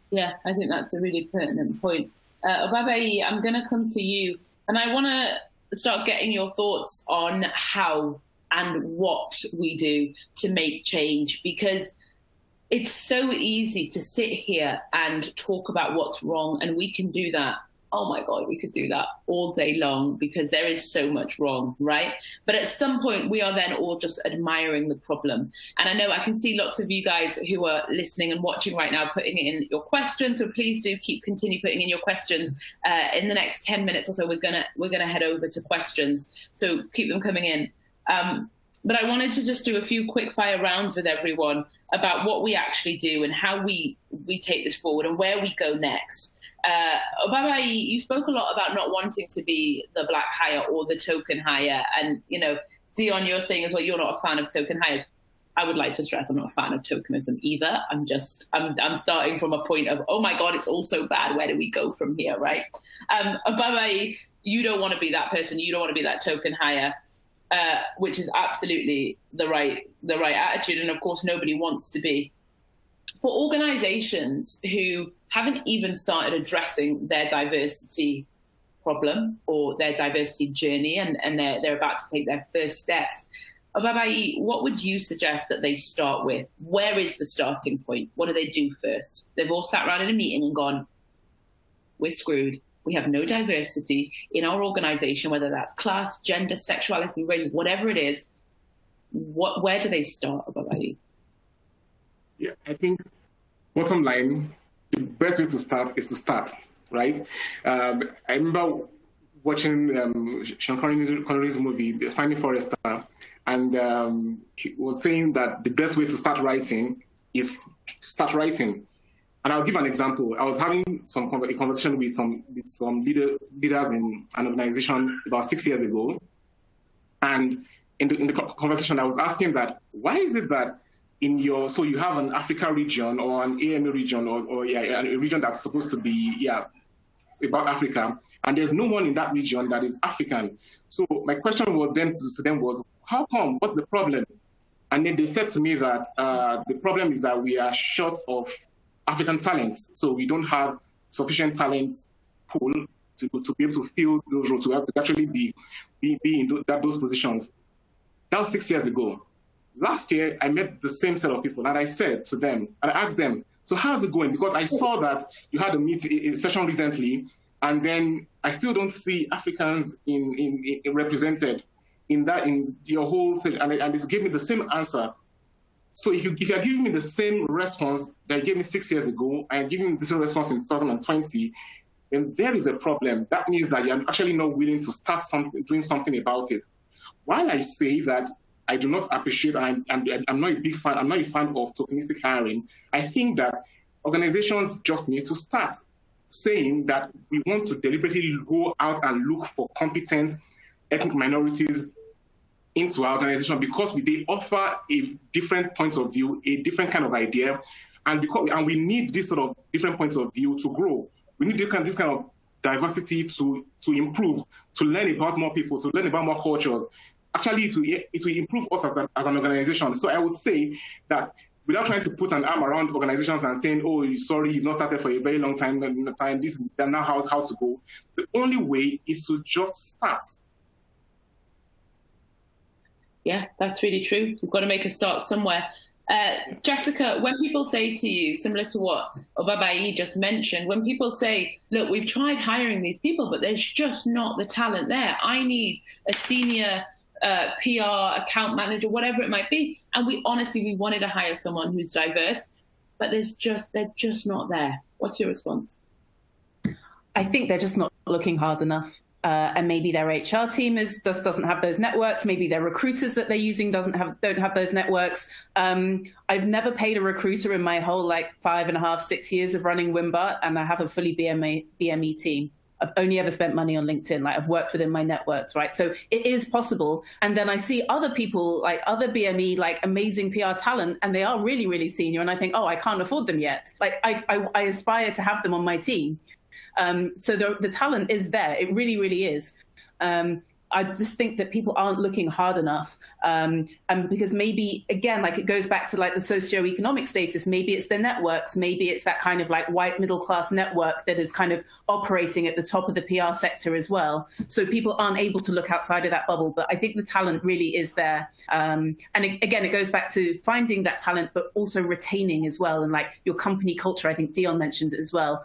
Yeah, I think that's a really pertinent point. Obabayi, I'm going to come to you, and I want to start getting your thoughts on how and what we do to make change, because it's so easy to sit here and talk about what's wrong, and we can do that. Oh my God, we could do that all day long because there is so much wrong, right? But at some point, we are then all just admiring the problem. And I know I can see lots of you guys who are listening and watching right now putting in your questions. So please do continue putting in your questions. In the next 10 minutes or so, we're gonna head over to questions. So keep them coming in. But I wanted to just do a few quick fire rounds with everyone about what we actually do and how we take this forward and where we go next. Obabayi, you spoke a lot about not wanting to be the black hire or the token hire. And, Dion, you're saying as well, you're not a fan of token hires. I would like to stress I'm not a fan of tokenism either. I'm starting from a point of, oh my God, it's all so bad. Where do we go from here, right? Obabayi, you don't want to be that person. You don't want to be that token hire. Which is absolutely the right attitude. And of course, nobody wants to be. For organizations who haven't even started addressing their diversity problem or their diversity journey, and they're about to take their first steps, Obabayi, what would you suggest that they start with? Where is the starting point? What do they do first? They've all sat around in a meeting and gone, we're screwed. We have no diversity in our organization, whether that's class, gender, sexuality, race, whatever it is. where do they start, Obabayi? Yeah, I think bottom line, the best way to start is to start, right? I remember watching Sean Connery's movie, The Finding Forrester, and he was saying that the best way to start writing is to start writing. And I'll give an example. I was having a conversation with some leaders in an organization about 6 years ago, and in the conversation, I was asking that why is it that so you have an Africa region or an AMA region or a region that's supposed to be about Africa, and there's no one in that region that is African. So my question was then to them was, how come? What's the problem? And then they said to me that the problem is that we are short of African talents. So we don't have sufficient talent pool to be able to fill those roles, to actually be in those positions. That was 6 years ago. Last year, I met the same set of people, and I said to them, and I asked them, so how's it going? Because I saw that you had a session recently, and then I still don't see Africans represented in your whole session, and it gave me the same answer. So if you are giving me the same response that you gave me 6 years ago, and giving me the same response in 2020, then there is a problem. That means that you're actually not willing to start doing something about it. While I say that I do not appreciate, I'm not a big fan, I'm not a fan of tokenistic hiring, I think that organizations just need to start saying that we want to deliberately go out and look for competent ethnic minorities into our organization because they offer a different point of view, a different kind of idea, and we need this sort of different points of view to grow. We need this kind of diversity to improve, to learn about more people, to learn about more cultures. Actually, it will improve us as an organization. So I would say that without trying to put an arm around organizations and saying, oh, sorry, you've not started for a very long time, this is now how to go. The only way is to just start. Yeah, that's really true. We've got to make a start somewhere. Jessica, when people say to you, similar to what Obabayi just mentioned, when people say, look, we've tried hiring these people, but there's just not the talent there. I need a senior PR, account manager, whatever it might be. And we wanted to hire someone who's diverse, but they're just not there. What's your response? I think they're just not looking hard enough. And maybe their HR team doesn't have those networks. Maybe their recruiters that they're using don't have those networks. I've never paid a recruiter in my whole 5.5, 6 years of running Wimbart, and I have a fully BME team. I've only ever spent money on LinkedIn. I've worked within my networks, right? So it is possible. And then I see other people, other BME, amazing PR talent, and they are really, really senior. And I think, oh, I can't afford them yet. I aspire to have them on my team. So the talent is there. It really, really is. I just think that people aren't looking hard enough. And because maybe, again, it goes back to the socioeconomic status, maybe it's their networks, maybe it's that kind of white middle class network that is kind of operating at the top of the PR sector as well. So people aren't able to look outside of that bubble. But I think the talent really is there. And again, it goes back to finding that talent, but also retaining as well. And your company culture, I think Dion mentioned it as well.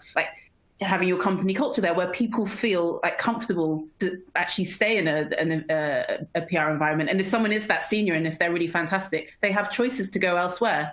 Having your company culture there where people feel comfortable to actually stay in a PR environment. And if someone is that senior and if they're really fantastic, they have choices to go elsewhere.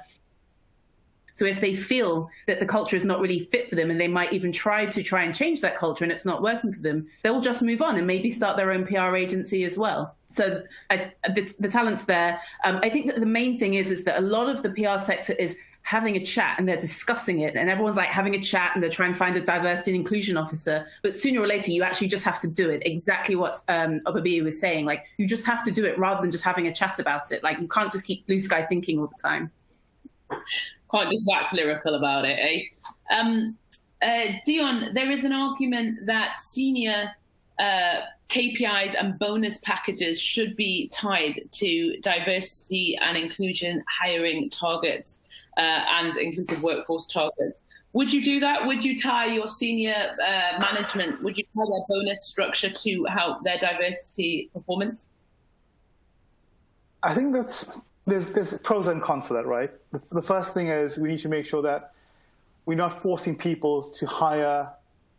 So if they feel that the culture is not really fit for them and they might even try and change that culture and it's not working for them, they'll just move on and maybe start their own PR agency as well. So the talent's there. I think that the main thing is that a lot of the PR sector is having a chat and they're discussing it and everyone's having a chat and they're trying to find a diversity and inclusion officer. But sooner or later, you actually just have to do it. Exactly what Obabayi was saying. You just have to do it rather than just having a chat about it. You can't just keep blue sky thinking all the time. Can't just wax lyrical about it, eh? Dion, there is an argument that senior KPIs and bonus packages should be tied to diversity and inclusion hiring targets. And inclusive workforce targets. Would you do that? Would you tie your senior management, would you tie their bonus structure to their diversity performance? I think there's pros and cons to that, right? The first thing is we need to make sure that we're not forcing people to hire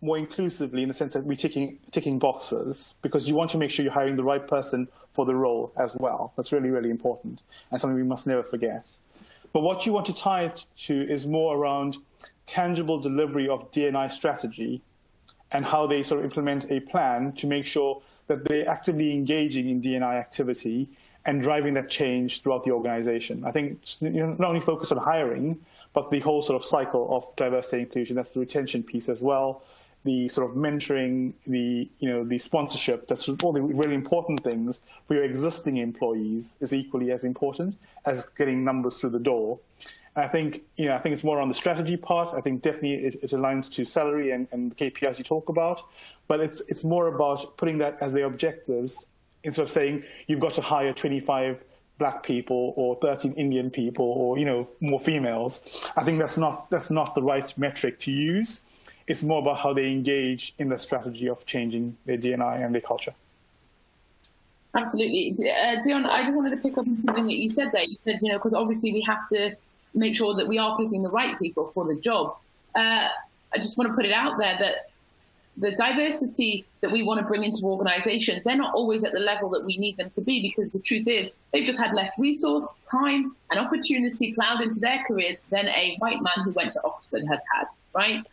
more inclusively in the sense that we're ticking boxes, because you want to make sure you're hiring the right person for the role as well. That's really, really important and something we must never forget. But what you want to tie it to is more around tangible delivery of D&I strategy and how they sort of implement a plan to make sure that they're actively engaging in D&I activity and driving that change throughout the organization. I think not only focus on hiring, but the whole sort of cycle of diversity and inclusion. That's the retention piece as well, the sort of mentoring, the sponsorship. That's all the really important things for your existing employees is equally as important as getting numbers through the door. And I think it's more on the strategy part. I think definitely it aligns to salary and the KPIs you talk about, but it's more about putting that as the objectives instead of saying you've got to hire 25 Black people or 13 Indian people or more females. I think that's not the right metric to use. It's more about how they engage in the strategy of changing their D&I and their culture. Absolutely. Dion, I just wanted to pick up on something that you said there. You said, because obviously we have to make sure that we are picking the right people for the job. I just want to put it out there that the diversity that we want to bring into organizations, they're not always at the level that we need them to be, because the truth is they've just had less resource, time, and opportunity plowed into their careers than a white man who went to Oxford has had, right?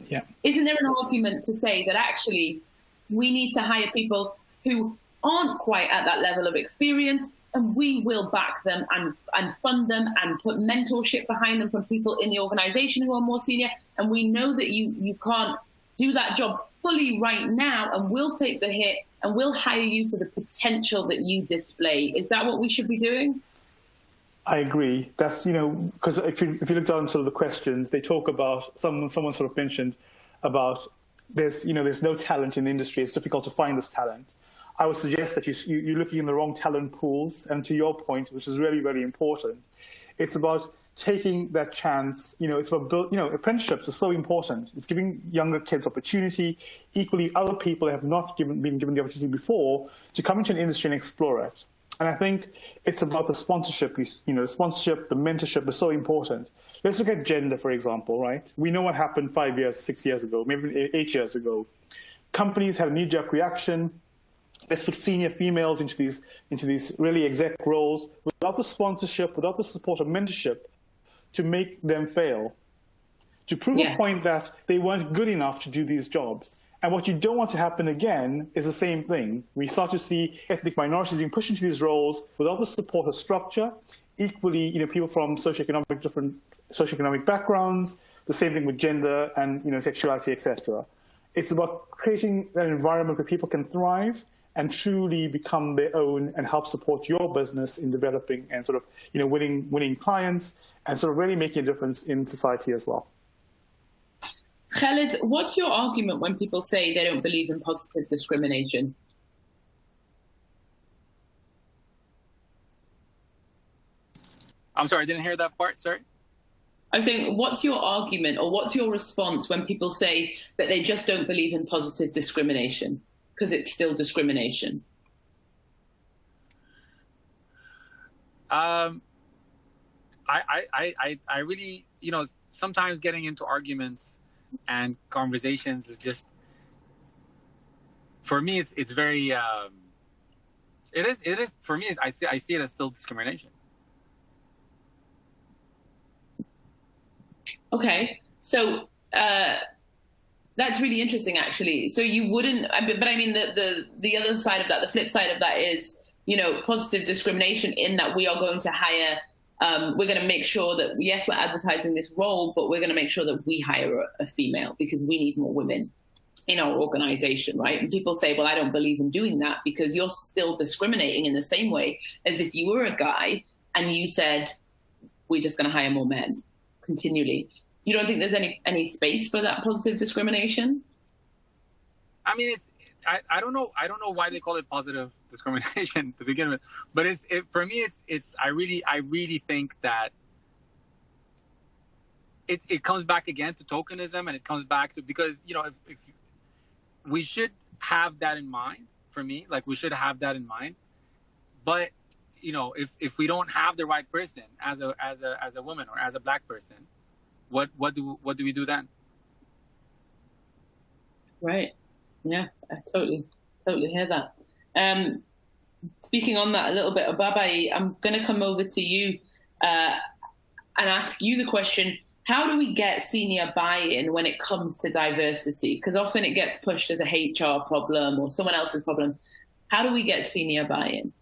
Yeah. Isn't there an argument to say that actually we need to hire people who aren't quite at that level of experience, and we will back them and fund them and put mentorship behind them from people in the organization who are more senior, and we know that you can't do that job fully right now, and we'll take the hit and we'll hire you for the potential that you display. Is that what we should be doing? I agree. That's, because if you look down sort of the questions, they talk about, someone sort of mentioned about there's no talent in the industry. It's difficult to find this talent. I would suggest that you're looking in the wrong talent pools. And to your point, which is really, really important, it's about taking that chance. It's about apprenticeships are so important. It's giving younger kids opportunity. Equally, other people have not been given the opportunity before to come into an industry and explore it. And I think it's about the sponsorship. The sponsorship, the mentorship is so important. Let's look at gender, for example, right? We know what happened 5 years, 6 years ago, maybe 8 years ago. Companies had a knee-jerk reaction. Let's put senior females into these really exec roles without the sponsorship, without the support of mentorship to make them fail, to prove a point that they weren't good enough to do these jobs. And what you don't want to happen again is the same thing. We start to see ethnic minorities being pushed into these roles without the support of structure. Equally, people from different socioeconomic backgrounds, the same thing with gender and sexuality, etc. It's about creating an environment where people can thrive and truly become their own and help support your business in developing and sort of, winning clients and sort of really making a difference in society as well. Khaled, what's your argument when people say they don't believe in positive discrimination? I'm sorry, I didn't hear that part, sorry. I was saying, what's your argument or what's your response when people say that they just don't believe in positive discrimination? Because it's still discrimination. I really, sometimes getting into arguments and conversations is just, for me, it's very, it is for me, I see it as still discrimination. Okay, so that's really interesting, actually. So you wouldn't, but I mean, the other side of that, the flip side of that is, positive discrimination in that we are going to hire, we're going to make sure that, yes, we're advertising this role, but we're going to make sure that we hire a female because we need more women in our organization, right? And people say, well, I don't believe in doing that because you're still discriminating in the same way as if you were a guy and you said, we're just going to hire more men continually. You don't think there's any space for that positive discrimination? I mean, I don't know why they call it positive discrimination to begin with, but for me I really think that it comes back again to tokenism, and it comes back to, because if we should have that in mind. For me, like, we should have that in mind, but if we don't have the right person as a woman or as a Black person, what do we do then? Right. Yeah, I totally hear that. Speaking on that a little bit, Ababai, I'm going to come over to you and ask you the question, how do we get senior buy-in when it comes to diversity? Because often it gets pushed as a HR problem or someone else's problem. How do we get senior buy-in?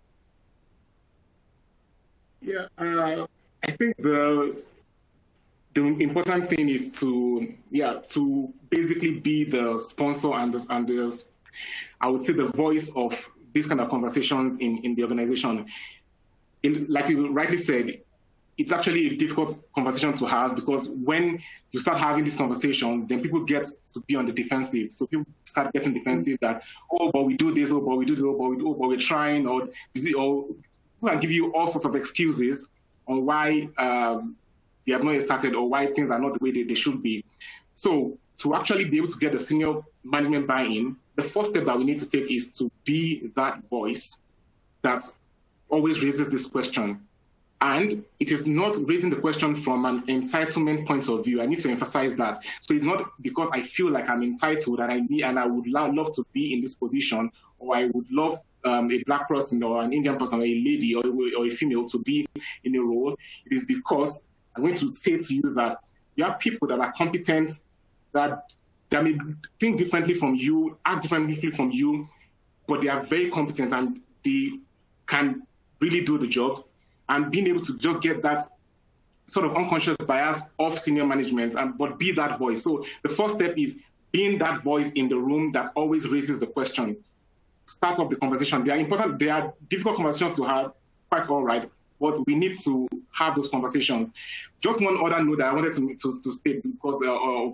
Yeah, I think the important thing is to basically be the sponsor and the I would say the voice of these kind of conversations in the organization. Like you rightly said, it's actually a difficult conversation to have, because when you start having these conversations, then people get to be on the defensive. So people start getting defensive that, oh, but we do this, oh, but we do this, oh, but we're trying, or people can give you all sorts of excuses on why they have not yet started or why things are not the way they should be. So to actually be able to get the senior management buy-in, the first step that we need to take is to be that voice that always raises this question. And it is not raising the question from an entitlement point of view. I need to emphasize that. So it's not because I feel like I'm entitled and I would love to be in this position, or I would love a black person or an Indian person or a lady or a female to be in a role. It is because I'm going to say to you that you have people that are competent, that may think differently from you, act differently from you, but they are very competent and they can really do the job. And being able to just get that sort of unconscious bias of senior management, but be that voice. So the first step is being that voice in the room that always raises the question, starts off the conversation. They are important, they are difficult conversations to have, quite all right, but we need to have those conversations. Just one other note that I wanted to state, because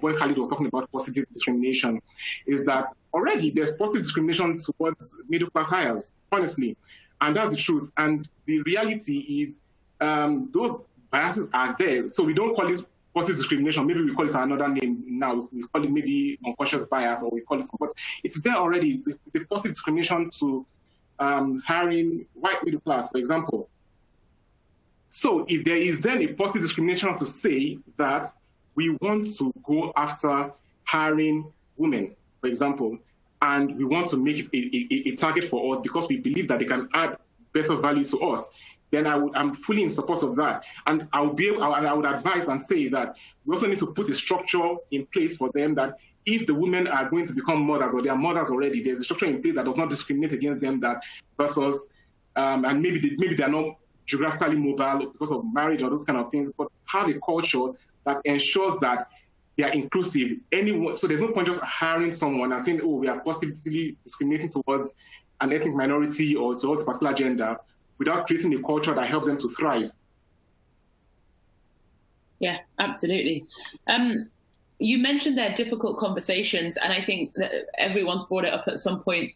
when Khalid was talking about positive discrimination, is that already there's positive discrimination towards middle-class hires, honestly. And that's the truth. And the reality is those biases are there. So we don't call it positive discrimination. Maybe we call it another name now. We call it maybe unconscious bias, or we call it something. But it's there already. It's a positive discrimination to hiring white middle class, for example. So if there is then a positive discrimination to say that we want to go after hiring women, for example, and we want to make it a target for us because we believe that they can add better value to us, then I'm fully in support of that. And I would advise and say that we also need to put a structure in place for them that if the women are going to become mothers or they are mothers already, there's a structure in place that does not discriminate against them, that versus, and maybe they're not geographically mobile because of marriage or those kind of things, but have a culture that ensures that they are inclusive. So there's no point just hiring someone and saying, oh, we are positively discriminating towards an ethnic minority or towards a particular gender, without creating a culture that helps them to thrive. Yeah, absolutely. You mentioned there difficult conversations, and I think that everyone's brought it up at some point,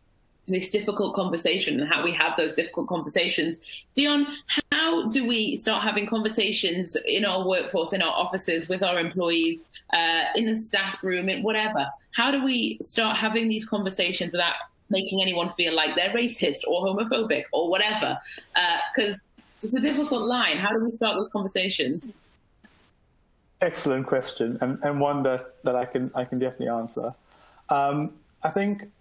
this difficult conversation and how we have those difficult conversations. Dion, how do we start having conversations in our workforce, in our offices, with our employees, in the staff room, in whatever? How do we start having these conversations without making anyone feel like they're racist or homophobic or whatever? Because it's a difficult line. How do we start those conversations? Excellent question, and one that I can definitely answer. I think,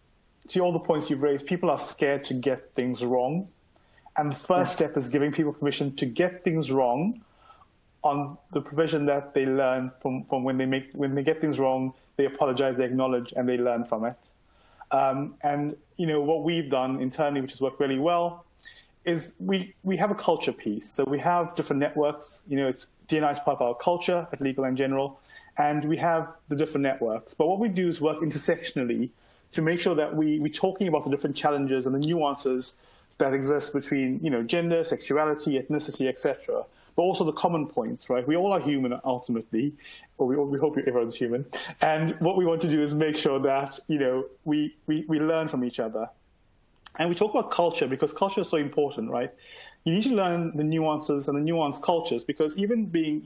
to all the points you've raised, people are scared to get things wrong. And the first step is giving people permission to get things wrong on the provision that they learn from when they get things wrong, they apologize, they acknowledge, and they learn from it. And what we've done internally, which has worked really well, is we have a culture piece. So we have different networks. It's D&I is part of our culture at Legal in General, and we have the different networks. But what we do is work intersectionally to make sure that we're talking about the different challenges and the nuances that exist between, gender, sexuality, ethnicity, etc., but also the common points, right? We all are human ultimately, or we hope everyone's human. And what we want to do is make sure that, we learn from each other. And we talk about culture because culture is so important, right? You need to learn the nuances and the nuanced cultures, because even being,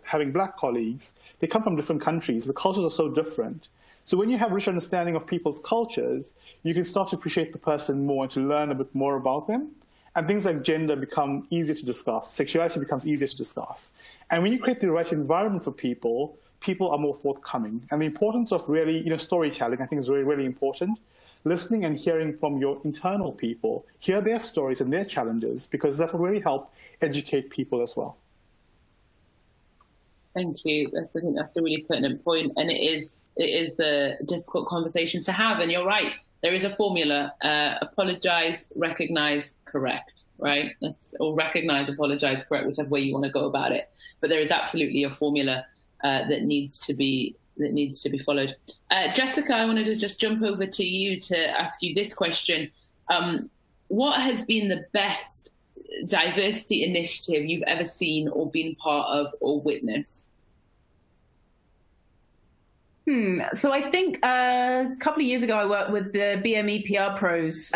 having black colleagues, they come from different countries. The cultures are so different. So when you have rich understanding of people's cultures, you can start to appreciate the person more and to learn a bit more about them. And things like gender become easier to discuss. Sexuality becomes easier to discuss. And when you create the right environment for people people are more forthcoming. And the importance of really, storytelling, I think, is really, really important. Listening and hearing from your internal people, hear their stories and their challenges, because that will really help educate people as well. Thank you. I think that's a really pertinent point, and it is a difficult conversation to have. And you're right, there is a formula: apologize, recognize, correct. Right? Or recognize, apologize, correct, whichever way you want to go about it. But there is absolutely a formula that needs to be followed. Jessica, I wanted to just jump over to you to ask you this question: what has been the best diversity initiative you've ever seen or been part of or witnessed? So I think a couple of years ago, I worked with the BME PR Pros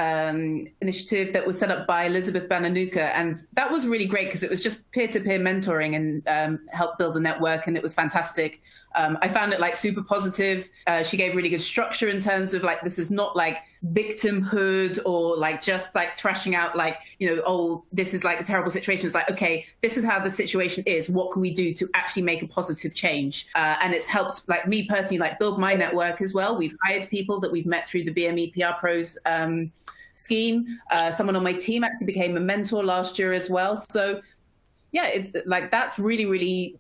initiative that was set up by Elizabeth Bananuka. And that was really great because it was just peer-to-peer mentoring and helped build a network. And it was fantastic. I found it super positive. She gave really good structure in terms of this is not victimhood or just thrashing out oh, this is a terrible situation. It's okay, this is how the situation is. What can we do to actually make a positive change? And it's helped me personally build my network as well. We've hired people that we've met through the BME PR Pros scheme. Someone on my team actually became a mentor last year as well. So yeah, it's that's really, really,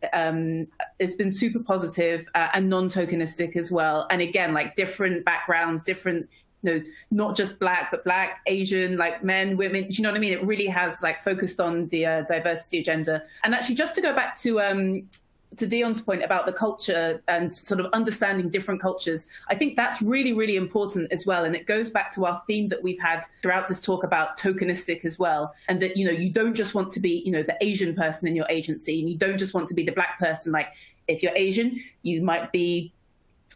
it's been super positive and non-tokenistic as well. And again, different backgrounds, different, not just Black, but Black, Asian, men, women, do you know what I mean? It really has focused on the diversity agenda. And actually, just to go back to Dion's point about the culture and sort of understanding different cultures, I think that's really, really important as well. And it goes back to our theme that we've had throughout this talk about tokenistic as well. And that, you don't just want to be, the Asian person in your agency, and you don't just want to be the Black person. If you're Asian, you might be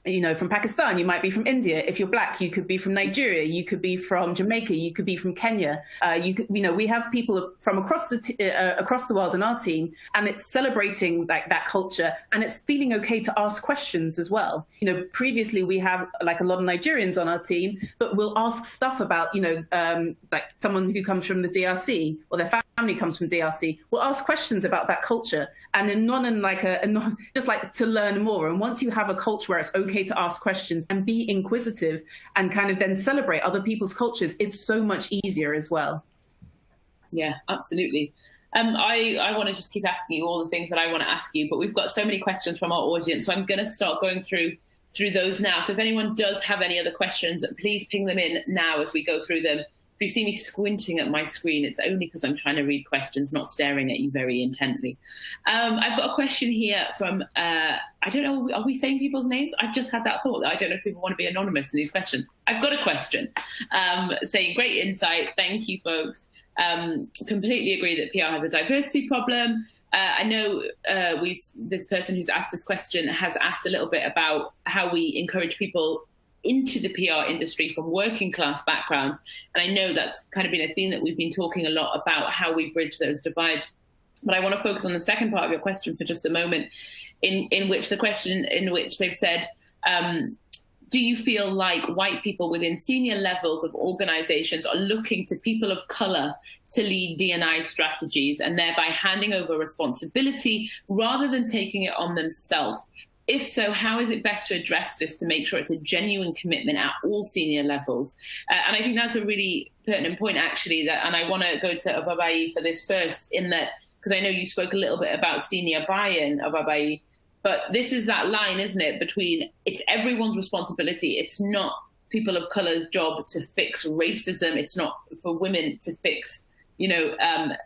from Pakistan, you might be from India. If you're Black, you could be from Nigeria, you could be from Jamaica, you could be from Kenya. We have people from across the world in our team, and it's celebrating that culture, and it's feeling okay to ask questions as well. Previously we have a lot of Nigerians on our team, but we'll ask stuff about, someone who comes from the DRC or their family comes from DRC. We'll ask questions about that culture, and then just to learn more. And once you have a culture where it's okay to ask questions and be inquisitive and kind of then celebrate other people's cultures, it's so much easier as well. Yeah, absolutely. I want to just keep asking you all the things that I want to ask you, but we've got so many questions from our audience, so I'm going to start going through those now. So if anyone does have any other questions, please ping them in now as we go through them. If you see me squinting at my screen, it's only because I'm trying to read questions, not staring at you very intently. I've got a question here from, I don't know, are we saying people's names? I've just had that thought. I don't know if people want to be anonymous in these questions. I've got a question saying, great insight. Thank you, folks. Completely agree that PR has a diversity problem. I know this person who's asked this question has asked a little bit about how we encourage people into the PR industry from working class backgrounds. And I know that's kind of been a theme that we've been talking a lot about, how we bridge those divides. But I want to focus on the second part of your question for just a moment, in which they've said, do you feel like white people within senior levels of organizations are looking to people of color to lead D&I strategies and thereby handing over responsibility rather than taking it on themselves? If so, how is it best to address this to make sure it's a genuine commitment at all senior levels? And I think that's a really pertinent point, actually, and I want to go to Ababayi for this first, in that, because I know you spoke a little bit about senior buy-in, Ababayi, but this is that line, isn't it, between it's everyone's responsibility. It's not people of color's job to fix racism. It's not for women to fix, to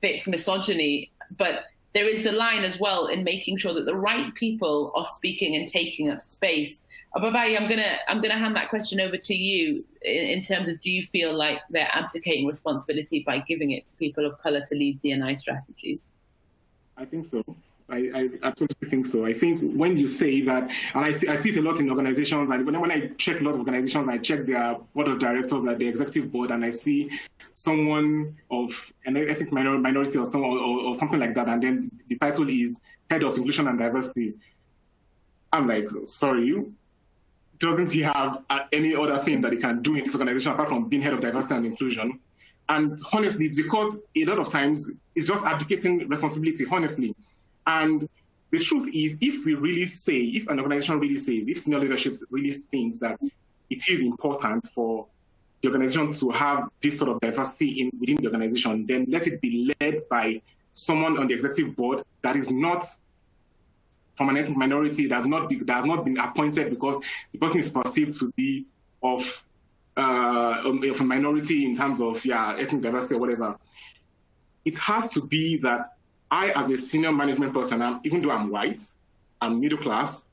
fix misogyny, but there is the line as well in making sure that the right people are speaking and taking up space. Ababayi, I'm gonna hand that question over to you in terms of, do you feel like they're abdicating responsibility by giving it to people of color to lead D&I strategies? I think so. I absolutely think so. I think when you say that, and I see it a lot in organizations, and when I check a lot of organizations, I check their board of directors at the executive board, and I see someone of an ethnic minority or something like that, and then the title is Head of Inclusion and Diversity. I'm like, sorry, doesn't he have any other thing that he can do in this organization apart from being Head of Diversity and Inclusion? And honestly, because a lot of times it's just abdicating responsibility, honestly. And the truth is, if an organization really says, if senior leadership really thinks that it is important for the organization to have this sort of diversity within the organization, then let it be led by someone on the executive board that is not from an ethnic minority, that has not been appointed because the person is perceived to be of a minority in terms of ethnic diversity or whatever. It has to be that I, as a senior management person, even though I'm white, I'm middle class,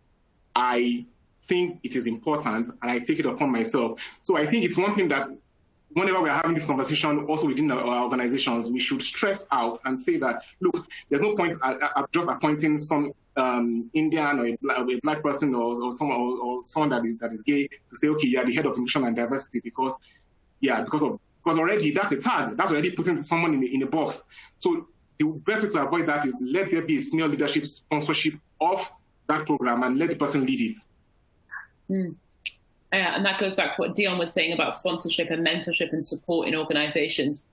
I think it is important and I take it upon myself. So I think it's one thing that whenever we're having this conversation also within our organizations, we should stress out and say that, look, there's no point at just appointing some Indian or a black person or someone that is gay to say, okay, you're the head of inclusion and diversity because already that's a tag. That's already putting someone in a box. So the best way to avoid that is let there be a senior leadership sponsorship of that program and let the person lead it. Yeah, and that goes back to what Dion was saying about sponsorship and mentorship and support in organizations,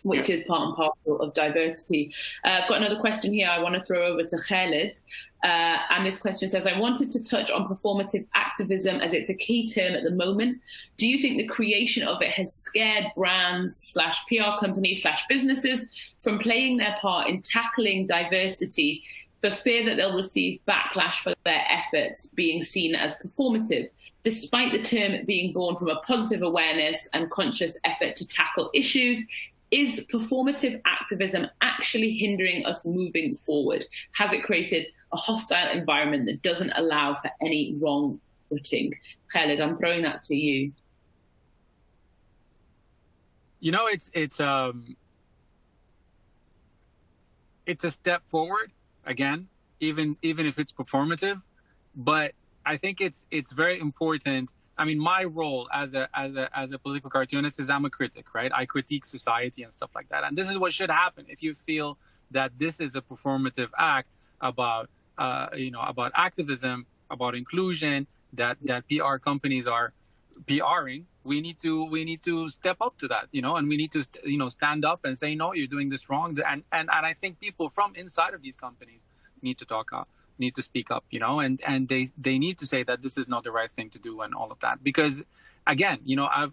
which is part and parcel of diversity. I've got another question here I want to throw over to Khaled. And this question says, I wanted to touch on performative activism as it's a key term at the moment. Do you think the creation of it has scared brands / PR companies / businesses from playing their part in tackling diversity for fear that they'll receive backlash for their efforts being seen as performative, despite the term being born from a positive awareness and conscious effort to tackle issues? Is performative activism actually hindering us moving forward? Has it created a hostile environment that doesn't allow for any wrong footing? Khaled, I'm throwing that to you. You know, it's a step forward. Again, even if it's performative, but I think it's very important. I mean, my role as a political cartoonist is I'm a critic, right? I critique society and stuff like that, and this is what should happen. If you feel that this is a performative act about about activism, about inclusion, that PR companies are PRing, we need to step up to that, and we need to stand up and say, no, you're doing this wrong. And I think people from inside of these companies need to talk up, need to speak up, and they need to say that this is not the right thing to do and all of that. Because again,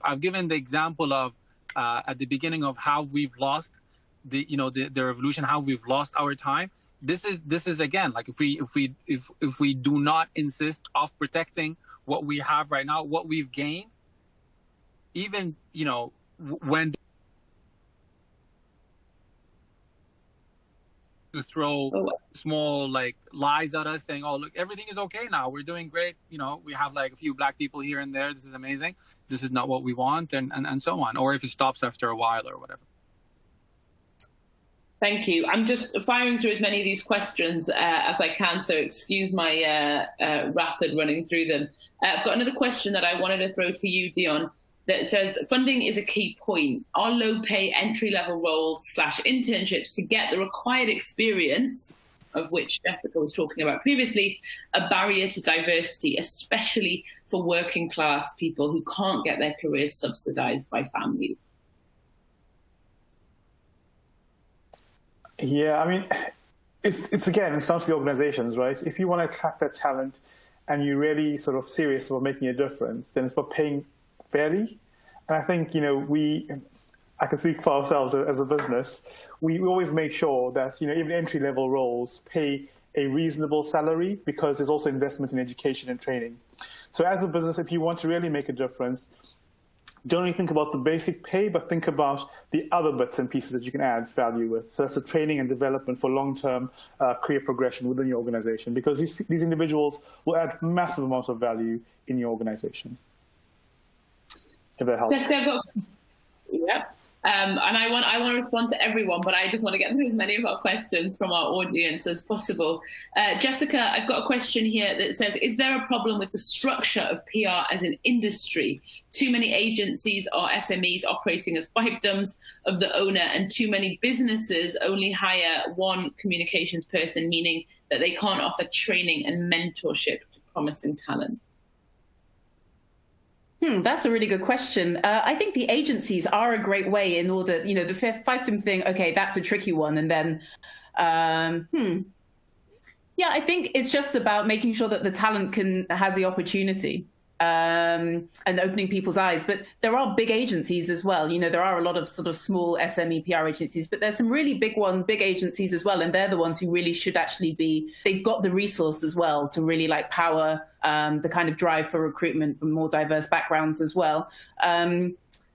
I've given the example of at the beginning of how we've lost the revolution, how we've lost our time. This is again, like if we do not insist of protecting what we have right now, what we've gained, even, when to throw small lies at us saying, oh, look, everything is okay now, we're doing great, we have a few black people here and there, this is amazing, this is not what we want, and so on, or if it stops after a while or whatever. Thank you. I'm just firing through as many of these questions as I can, so excuse my rapid running through them. I've got another question that I wanted to throw to you, Dion, that says, funding is a key point. Are low-pay entry-level roles / internships to get the required experience, of which Jessica was talking about previously, a barrier to diversity, especially for working-class people who can't get their careers subsidized by families? Yeah, I mean, it's down to the organizations, right? If you want to attract that talent and you're really sort of serious about making a difference, then it's about paying fairly. And I think, I can speak for ourselves as a business, we always make sure that, even entry-level roles pay a reasonable salary, because there's also investment in education and training. So as a business, if you want to really make a difference, don't only think about the basic pay, but think about the other bits and pieces that you can add value with. So that's the training and development for long-term career progression within your organization, because these individuals will add massive amounts of value in your organization. If that helps. Yeah. And I want to respond to everyone, but I just want to get through as many of our questions from our audience as possible. Jessica, I've got a question here that says, is there a problem with the structure of PR as an industry? Too many agencies or SMEs operating as fiefdoms of the owner, and too many businesses only hire one communications person, meaning that they can't offer training and mentorship to promising talent? That's a really good question. I think the agencies are a great way in order, the fiefdom thing, okay, that's a tricky one. And then Yeah, I think it's just about making sure that the talent has the opportunity and opening people's eyes. But there are big agencies as well. You know, there are a lot of sort of small SME PR agencies, but there's some really big agencies as well. And they're the ones who really should actually they've got the resource as well to really like power the kind of drive for recruitment from more diverse backgrounds as well.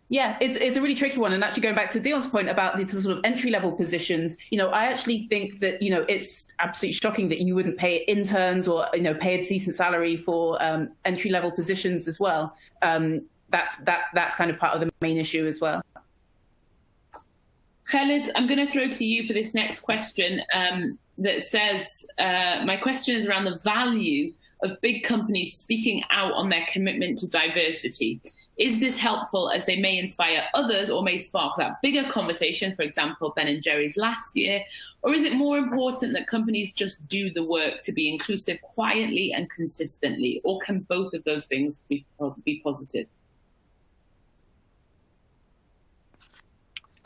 Yeah, it's a really tricky one. And actually going back to Dion's point about the sort of entry-level positions, you know, I actually think that, you know, it's absolutely shocking that you wouldn't pay interns or, you know, pay a decent salary for entry-level positions as well. That's kind of part of the main issue as well. Khaled, I'm going to throw to you for this next question that says, my question is around the value of big companies speaking out on their commitment to diversity. Is this helpful as they may inspire others or may spark that bigger conversation, for example, Ben & Jerry's last year? Or is it more important that companies just do the work to be inclusive quietly and consistently? Or can both of those things be positive?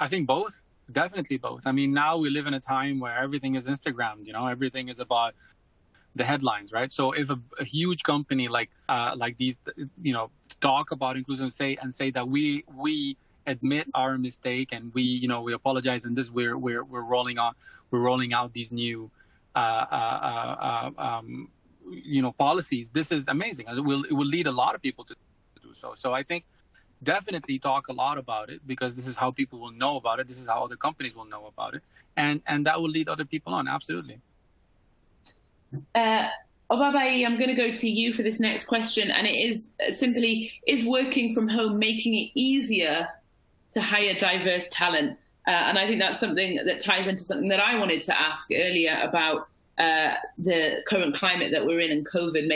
I think both, definitely both. I mean, now we live in a time where everything is Instagrammed, you know, everything is about the headlines, right? So if a huge company like these, you know, talk about inclusion, say that we admit our mistake and we apologize, and this we're rolling out these new policies. This is amazing. It will lead a lot of people to do so. So I think definitely talk a lot about it, because this is how people will know about it. This is how other companies will know about it, and that will lead other people on. Absolutely. Obabayi, I'm going to go to you for this next question, and it is simply, is working from home making it easier to hire diverse talent? And I think that's something that ties into something that I wanted to ask earlier about the current climate that we're in, and COVID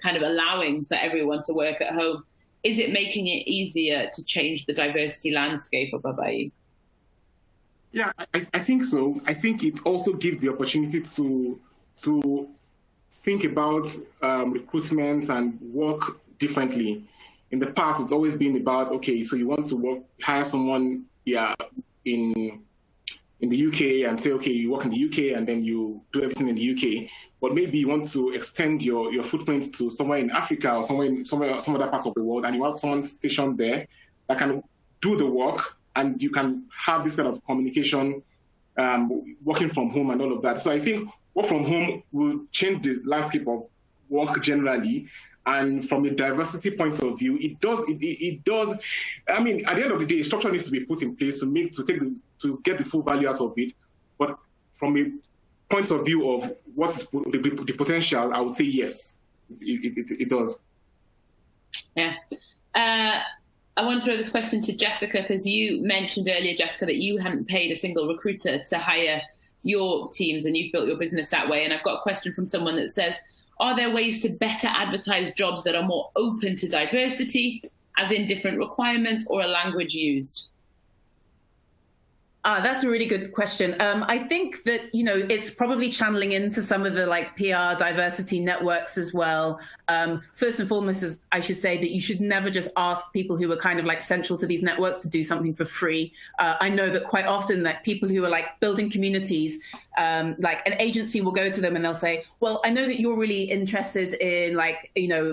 kind of allowing for everyone to work at home. Is it making it easier to change the diversity landscape, Obabayi? Yeah, I think so. I think it also gives the opportunity to think about recruitment and work differently. In the past, it's always been about, okay, so you want to hire someone in the UK and say, okay, you work in the UK and then you do everything in the UK. But maybe you want to extend your footprint to somewhere in Africa or some other parts of the world, and you have someone stationed there that can do the work, and you can have this kind of communication, working from home and all of that. So I think work from home will change the landscape of work generally. And from a diversity point of view, it does. I mean, at the end of the day, structure needs to be put in place to get the full value out of it. But from a point of view of what's the potential, I would say yes, it does. Yeah. I want to throw this question to Jessica, because you mentioned earlier, Jessica, that you hadn't paid a single recruiter to hire your teams, and you've built your business that way. And I've got a question from someone that says, are there ways to better advertise jobs that are more open to diversity, as in different requirements or a language used? That's a really good question. I think that, it's probably channeling into some of the PR diversity networks as well. First and foremost, I should say that you should never just ask people who are kind of central to these networks to do something for free. I know that quite often that people who are building communities, an agency will go to them and they'll say, well, I know that you're really interested in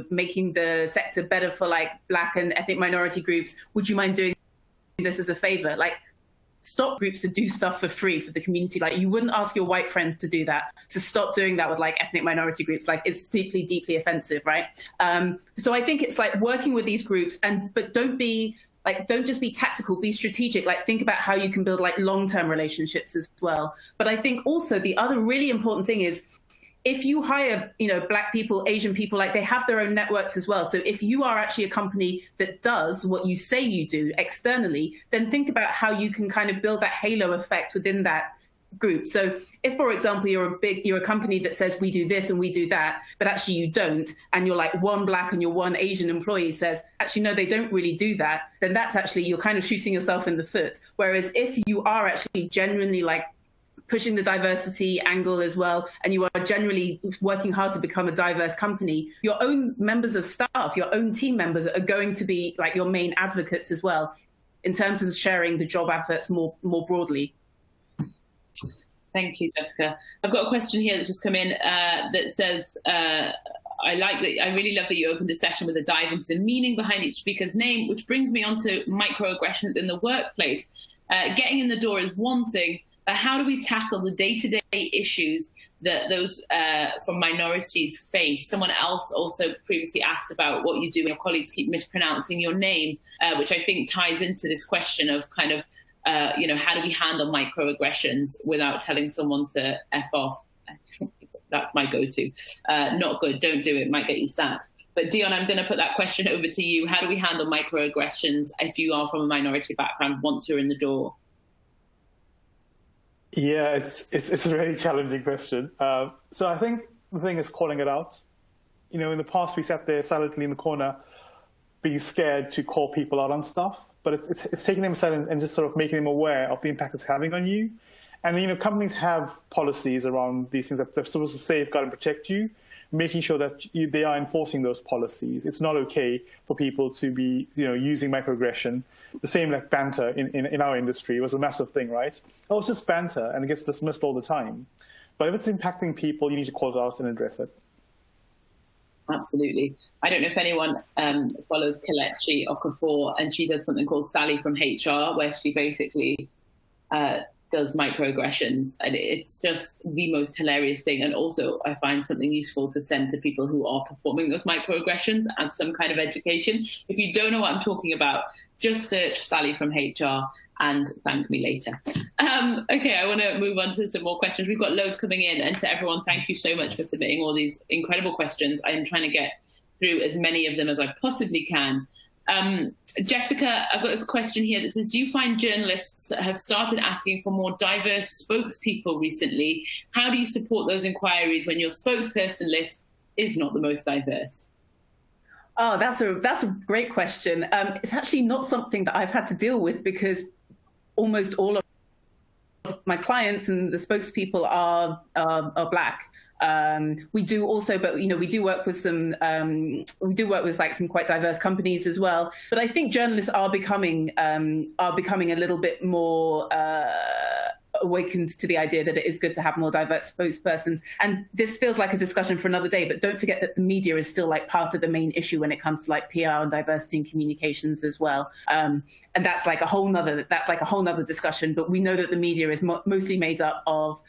making the sector better for Black and ethnic minority groups. Would you mind doing this as a favor? Stop groups to do stuff for free for the community. You wouldn't ask your white friends to do that. So stop doing that with ethnic minority groups. It's deeply, deeply offensive, right? So I think it's working with these groups, but don't just be tactical, be strategic. Think about how you can build long-term relationships as well. But I think also the other really important thing is, if you hire, Black people, Asian people, they have their own networks as well. So if you are actually a company that does what you say you do externally, then think about how you can kind of build that halo effect within that group. So if, for example, you're a company that says we do this and we do that, but actually you don't, and you're one Black and your one Asian employee says, actually, no, they don't really do that, then that's actually, you're kind of shooting yourself in the foot. Whereas if you are actually genuinely pushing the diversity angle as well, and you are generally working hard to become a diverse company, your own members of staff, your own team members are going to be your main advocates as well, in terms of sharing the job adverts more broadly. Thank you, Jessica. I've got a question here that's just come in that says, I really love that you opened the session with a dive into the meaning behind each speaker's name, which brings me on to microaggressions in the workplace. Getting in the door is one thing, but how do we tackle the day-to-day issues that those from minorities face? Someone else also previously asked about what you do when your colleagues keep mispronouncing your name, which I think ties into this question of kind of, how do we handle microaggressions without telling someone to F off? That's my go-to. Not good, don't do it, might get you sacked. But Dion, I'm going to put that question over to you. How do we handle microaggressions if you are from a minority background once you're in the door? Yeah, it's a really challenging question. So I think the thing is calling it out. In the past we sat there silently in the corner, being scared to call people out on stuff. But it's taking them aside and just sort of making them aware of the impact it's having on you. And companies have policies around these things that they're supposed to safeguard and protect you, making sure that they are enforcing those policies. It's not okay for people to be using microaggression. The same like banter in our industry was a massive thing, right? Oh, it's just banter, and it gets dismissed all the time. But if it's impacting people, you need to call it out and address it. Absolutely. I don't know if anyone follows Kelechi Okafor, and she does something called Sally from HR, where she basically does microaggressions, and it's just the most hilarious thing. And also I find something useful to send to people who are performing those microaggressions as some kind of education. If you don't know what I'm talking about, just search Sally from HR and thank me later. Okay, I want to move on to some more questions. We've got loads coming in, and to everyone, thank you so much for submitting all these incredible questions. I am trying to get through as many of them as I possibly can. Jessica, I've got this question here that says, do you find journalists that have started asking for more diverse spokespeople recently? How do you support those inquiries when your spokesperson list is not the most diverse? Oh, that's a great question. It's actually not something that I've had to deal with because almost all of my clients and the spokespeople are Black. We do also, but we do work with some some quite diverse companies as well. But I think journalists are becoming a little bit more awakened to the idea that it is good to have more diverse spokespersons. And this feels like a discussion for another day, but don't forget that the media is still like part of the main issue when it comes to like PR and diversity and communications as well. And that's like a whole nother discussion. But we know that the media is mostly made up of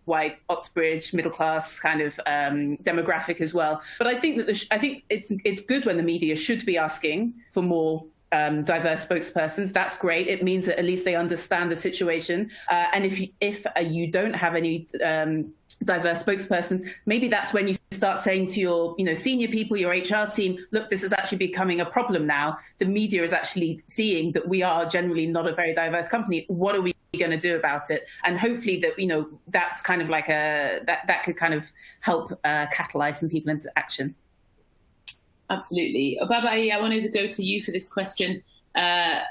white, Oxbridge, middle class kind of demographic as well. But I think that I think it's good when the media should be asking for more diverse spokespersons. That's great. It means that at least they understand the situation. And if you don't have any diverse spokespersons, maybe that's when you start saying to your senior people, your HR team, look, this is actually becoming a problem now. The media is actually seeing that we are generally not a very diverse company. What are we going to do about it? And hopefully that that's kind of like that could kind of help catalyze some people into action. Absolutely. Obabayi, I wanted to go to you for this question that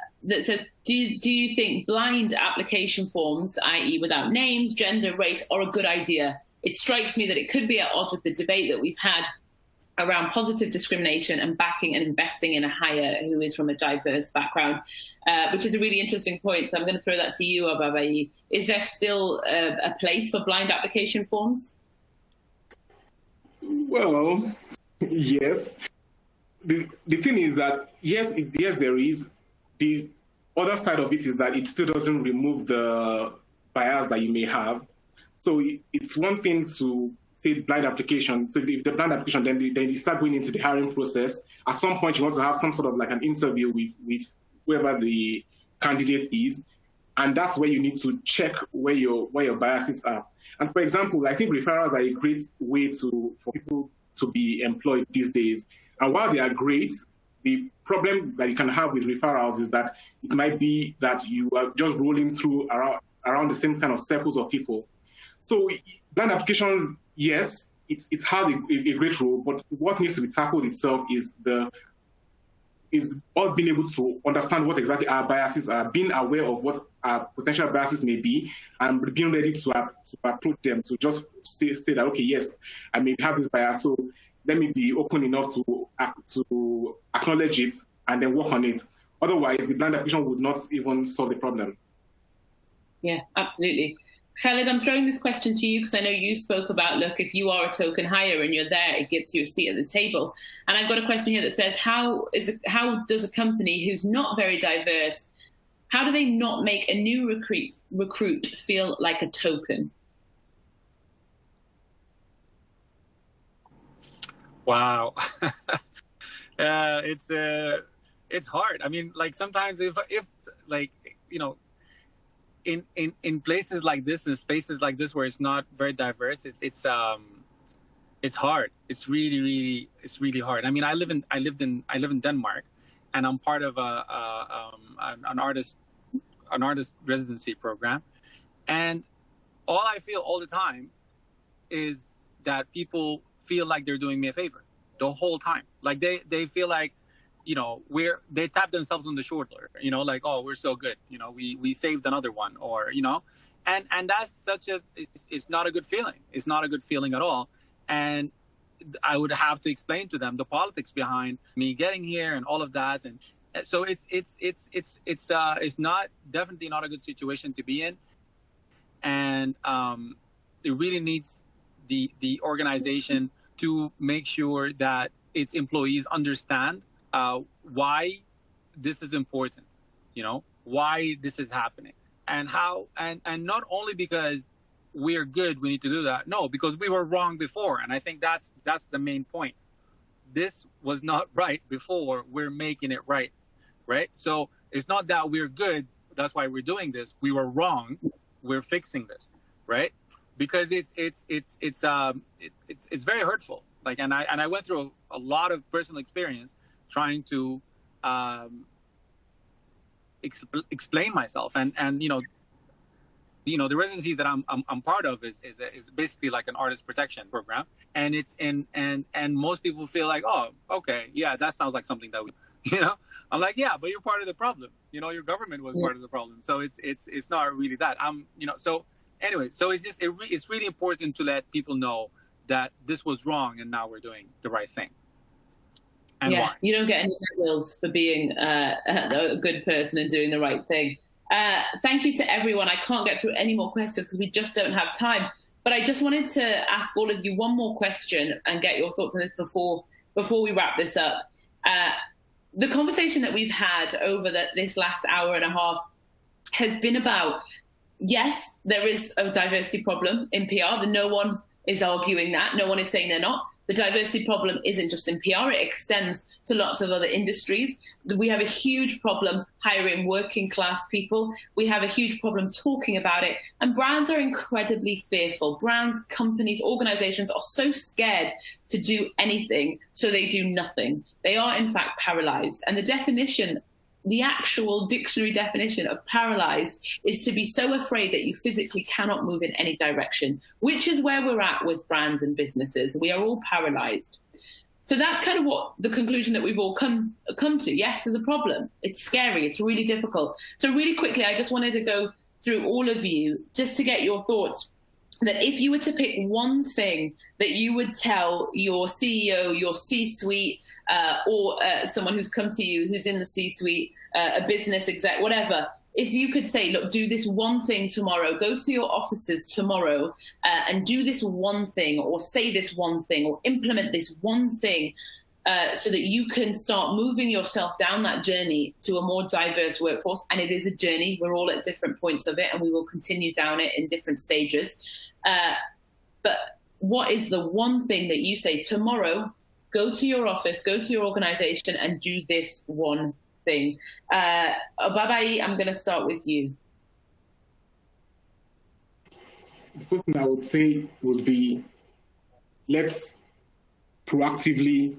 says, do you think blind application forms, i.e. without names, gender, race, are a good idea? It strikes me that it could be at odds with the debate that we've had around positive discrimination and backing and investing in a hire who is from a diverse background, which is a really interesting point. So I'm going to throw that to you, Obabayi. Is there still a place for blind application forms? Well, yes. The thing is that, yes, there is. The other side of it is that it still doesn't remove the bias that you may have. So it's one thing to say blind application. So the blind application, then you start going into the hiring process. At some point, you want to have some sort of like an interview with whoever the candidate is. And that's where you need to check where your biases are. And for example, I think referrals are a great way for people to be employed these days. And while they are great, the problem that you can have with referrals is that it might be that you are just rolling through around the same kind of circles of people. So blind applications, yes, it has a great role, but what needs to be tackled itself is us being able to understand what exactly our biases are, being aware of what our potential biases may be, and being ready to approach them, to just say that, okay, yes, I may have this bias, so let me be open enough to acknowledge it and then work on it. Otherwise, the blind application would not even solve the problem. Yeah, absolutely. Khaled, I'm throwing this question to you because I know you spoke about, look, if you are a token hire and you're there, it gets you a seat at the table. And I've got a question here that says, how does a company who's not very diverse, how do they not make a new recruit feel like a token? Wow. It's hard. I mean, like sometimes if like, you know, in places like this, in spaces like this where it's not very diverse, it's hard. It's really hard. I mean, I live in Denmark, and I'm part of an artist residency program, and all I feel all the time is that people feel like they're doing me a favor the whole time. Like they feel like, you know, they tap themselves on the shoulder, you know, like, oh, we're so good, you know, we saved another one, or, you know, and that's it's not a good feeling. It's not a good feeling at all. And I would have to explain to them the politics behind me getting here and all of that. And so it's definitely not a good situation to be in. And it really needs the organization to make sure that its employees understand why this is important, you know, why this is happening, and how, and not only because we're good, we need to do that. No, because we were wrong before. And I think that's the main point. This was not right before, we're making it right. Right. So it's not that we're good, that's why we're doing this. We were wrong, we're fixing this. Right. Because it's very hurtful. Like, and I went through a lot of personal experience trying to explain myself, and you know the residency that I'm part of is basically like an artist protection program, and and most people feel like, oh, okay, yeah, that sounds like something that we, you know, I'm like, yeah, but you're part of the problem, you know, your government was part of the problem, so it's not really that. You know, so anyway, so it's just it's really important to let people know that this was wrong and now we're doing the right thing. And yeah, why. You don't get any medals for being a good person and doing the right thing. Thank you to everyone. I can't get through any more questions because we just don't have time. But I just wanted to ask all of you one more question and get your thoughts on this before we wrap this up. The conversation that we've had over this last hour and a half has been about, yes, there is a diversity problem in PR. No one is arguing that. No one is saying they're not. The diversity problem isn't just in PR, it extends to lots of other industries. We have a huge problem hiring working class people. We have a huge problem talking about it. And brands are incredibly fearful. Brands, companies, organizations are so scared to do anything, so they do nothing. They are in fact paralyzed. And the definition, the actual dictionary definition of paralyzed, is to be so afraid that you physically cannot move in any direction, which is where we're at with brands and businesses. We are all paralyzed. So that's kind of what the conclusion that we've all come to. Yes, there's a problem. It's scary. It's really difficult. So really quickly, I just wanted to go through all of you just to get your thoughts. That if you were to pick one thing that you would tell your CEO, your C-suite, or someone who's come to you who's in the C-suite, a business exec, whatever, if you could say, look, do this one thing tomorrow, go to your offices tomorrow and do this one thing, or say this one thing, or implement this one thing, so that you can start moving yourself down that journey to a more diverse workforce. And it is a journey. We're all at different points of it, and we will continue down it in different stages. But what is the one thing that you say tomorrow, go to your office, go to your organization and do this one thing? Obabayi, I'm going to start with you. The first thing I would say would be, let's proactively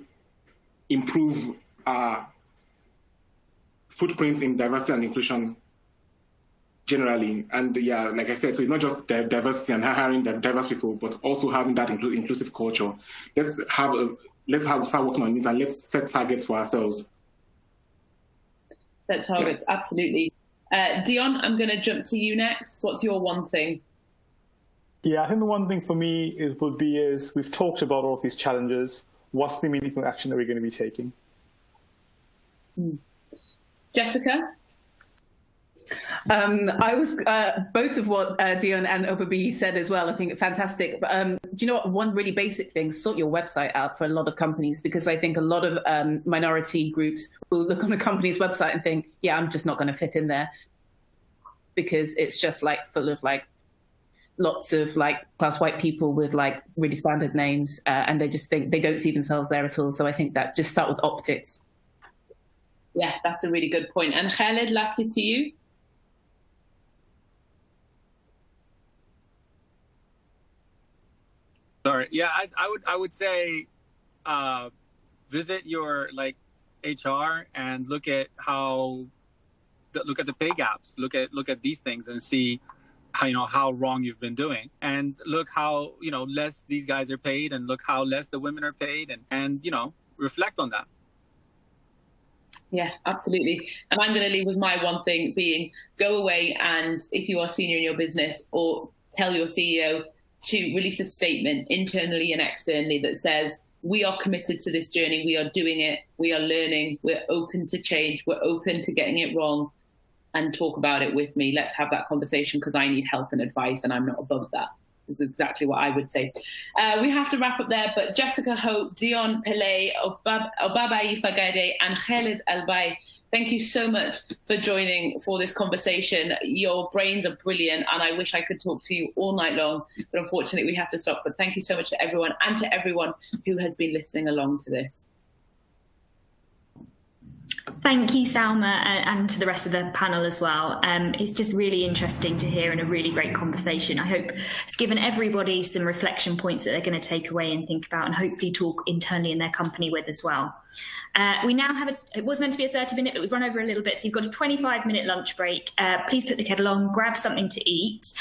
improve our footprint in diversity and inclusion generally. And yeah, like I said, so it's not just diversity and hiring diverse people, but also having that inclusive culture. Let's start working on it, and let's set targets for ourselves. Set targets, yeah. Absolutely. Dion, I'm going to jump to you next. What's your one thing? Yeah, I think the one thing for me would be we've talked about all of these challenges. What's the meaningful action that we're going to be taking? Jessica? I was both of what Dion and Obabi said as well. I think fantastic. But do you know what? One really basic thing: sort your website out for a lot of companies, because I think a lot of minority groups will look on a company's website and think, "Yeah, I'm just not going to fit in there," because it's just like full of like lots of like class white people with like really standard names, and they just think they don't see themselves there at all. So I think that just start with optics. Yeah, that's a really good point. And Khaled, lastly to you. Sorry. Yeah, I would say visit your like HR and look at the pay gaps. Look at these things and see how wrong you've been doing, and look how less these guys are paid, and look how less the women are paid, and reflect on that. Yeah, absolutely. And I'm going to leave with my one thing being, go away and if you are senior in your business, or tell your CEO to release a statement internally and externally that says, we are committed to this journey, we are doing it, we are learning, we're open to change, we're open to getting it wrong, and talk about it with me. Let's have that conversation because I need help and advice and I'm not above that. Is exactly what I would say. We have to wrap up there, but Jessica Hope, Dion Pillay, Obabayi Fagade, and Khaled Albay, thank you so much for joining for this conversation. Your brains are brilliant, and I wish I could talk to you all night long, but unfortunately we have to stop. But thank you so much to everyone, and to everyone who has been listening along to this. Thank you, Salma, and to the rest of the panel as well. It's just really interesting to hear, and a really great conversation. I hope it's given everybody some reflection points that they're going to take away and think about, and hopefully talk internally in their company with as well. We now have it was meant to be a 30-minute, but we've run over a little bit, so you've got a 25-minute lunch break. Please put the kettle on, grab something to eat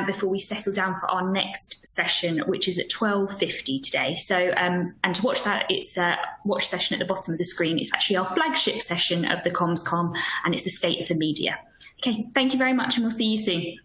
before we settle down for our next session, which is at 12:50 today. So, and to watch that, it's watch session at the bottom of the screen. It's actually our flagship session of the CommsCom, and it's the state of the media. Okay, thank you very much, and we'll see you soon.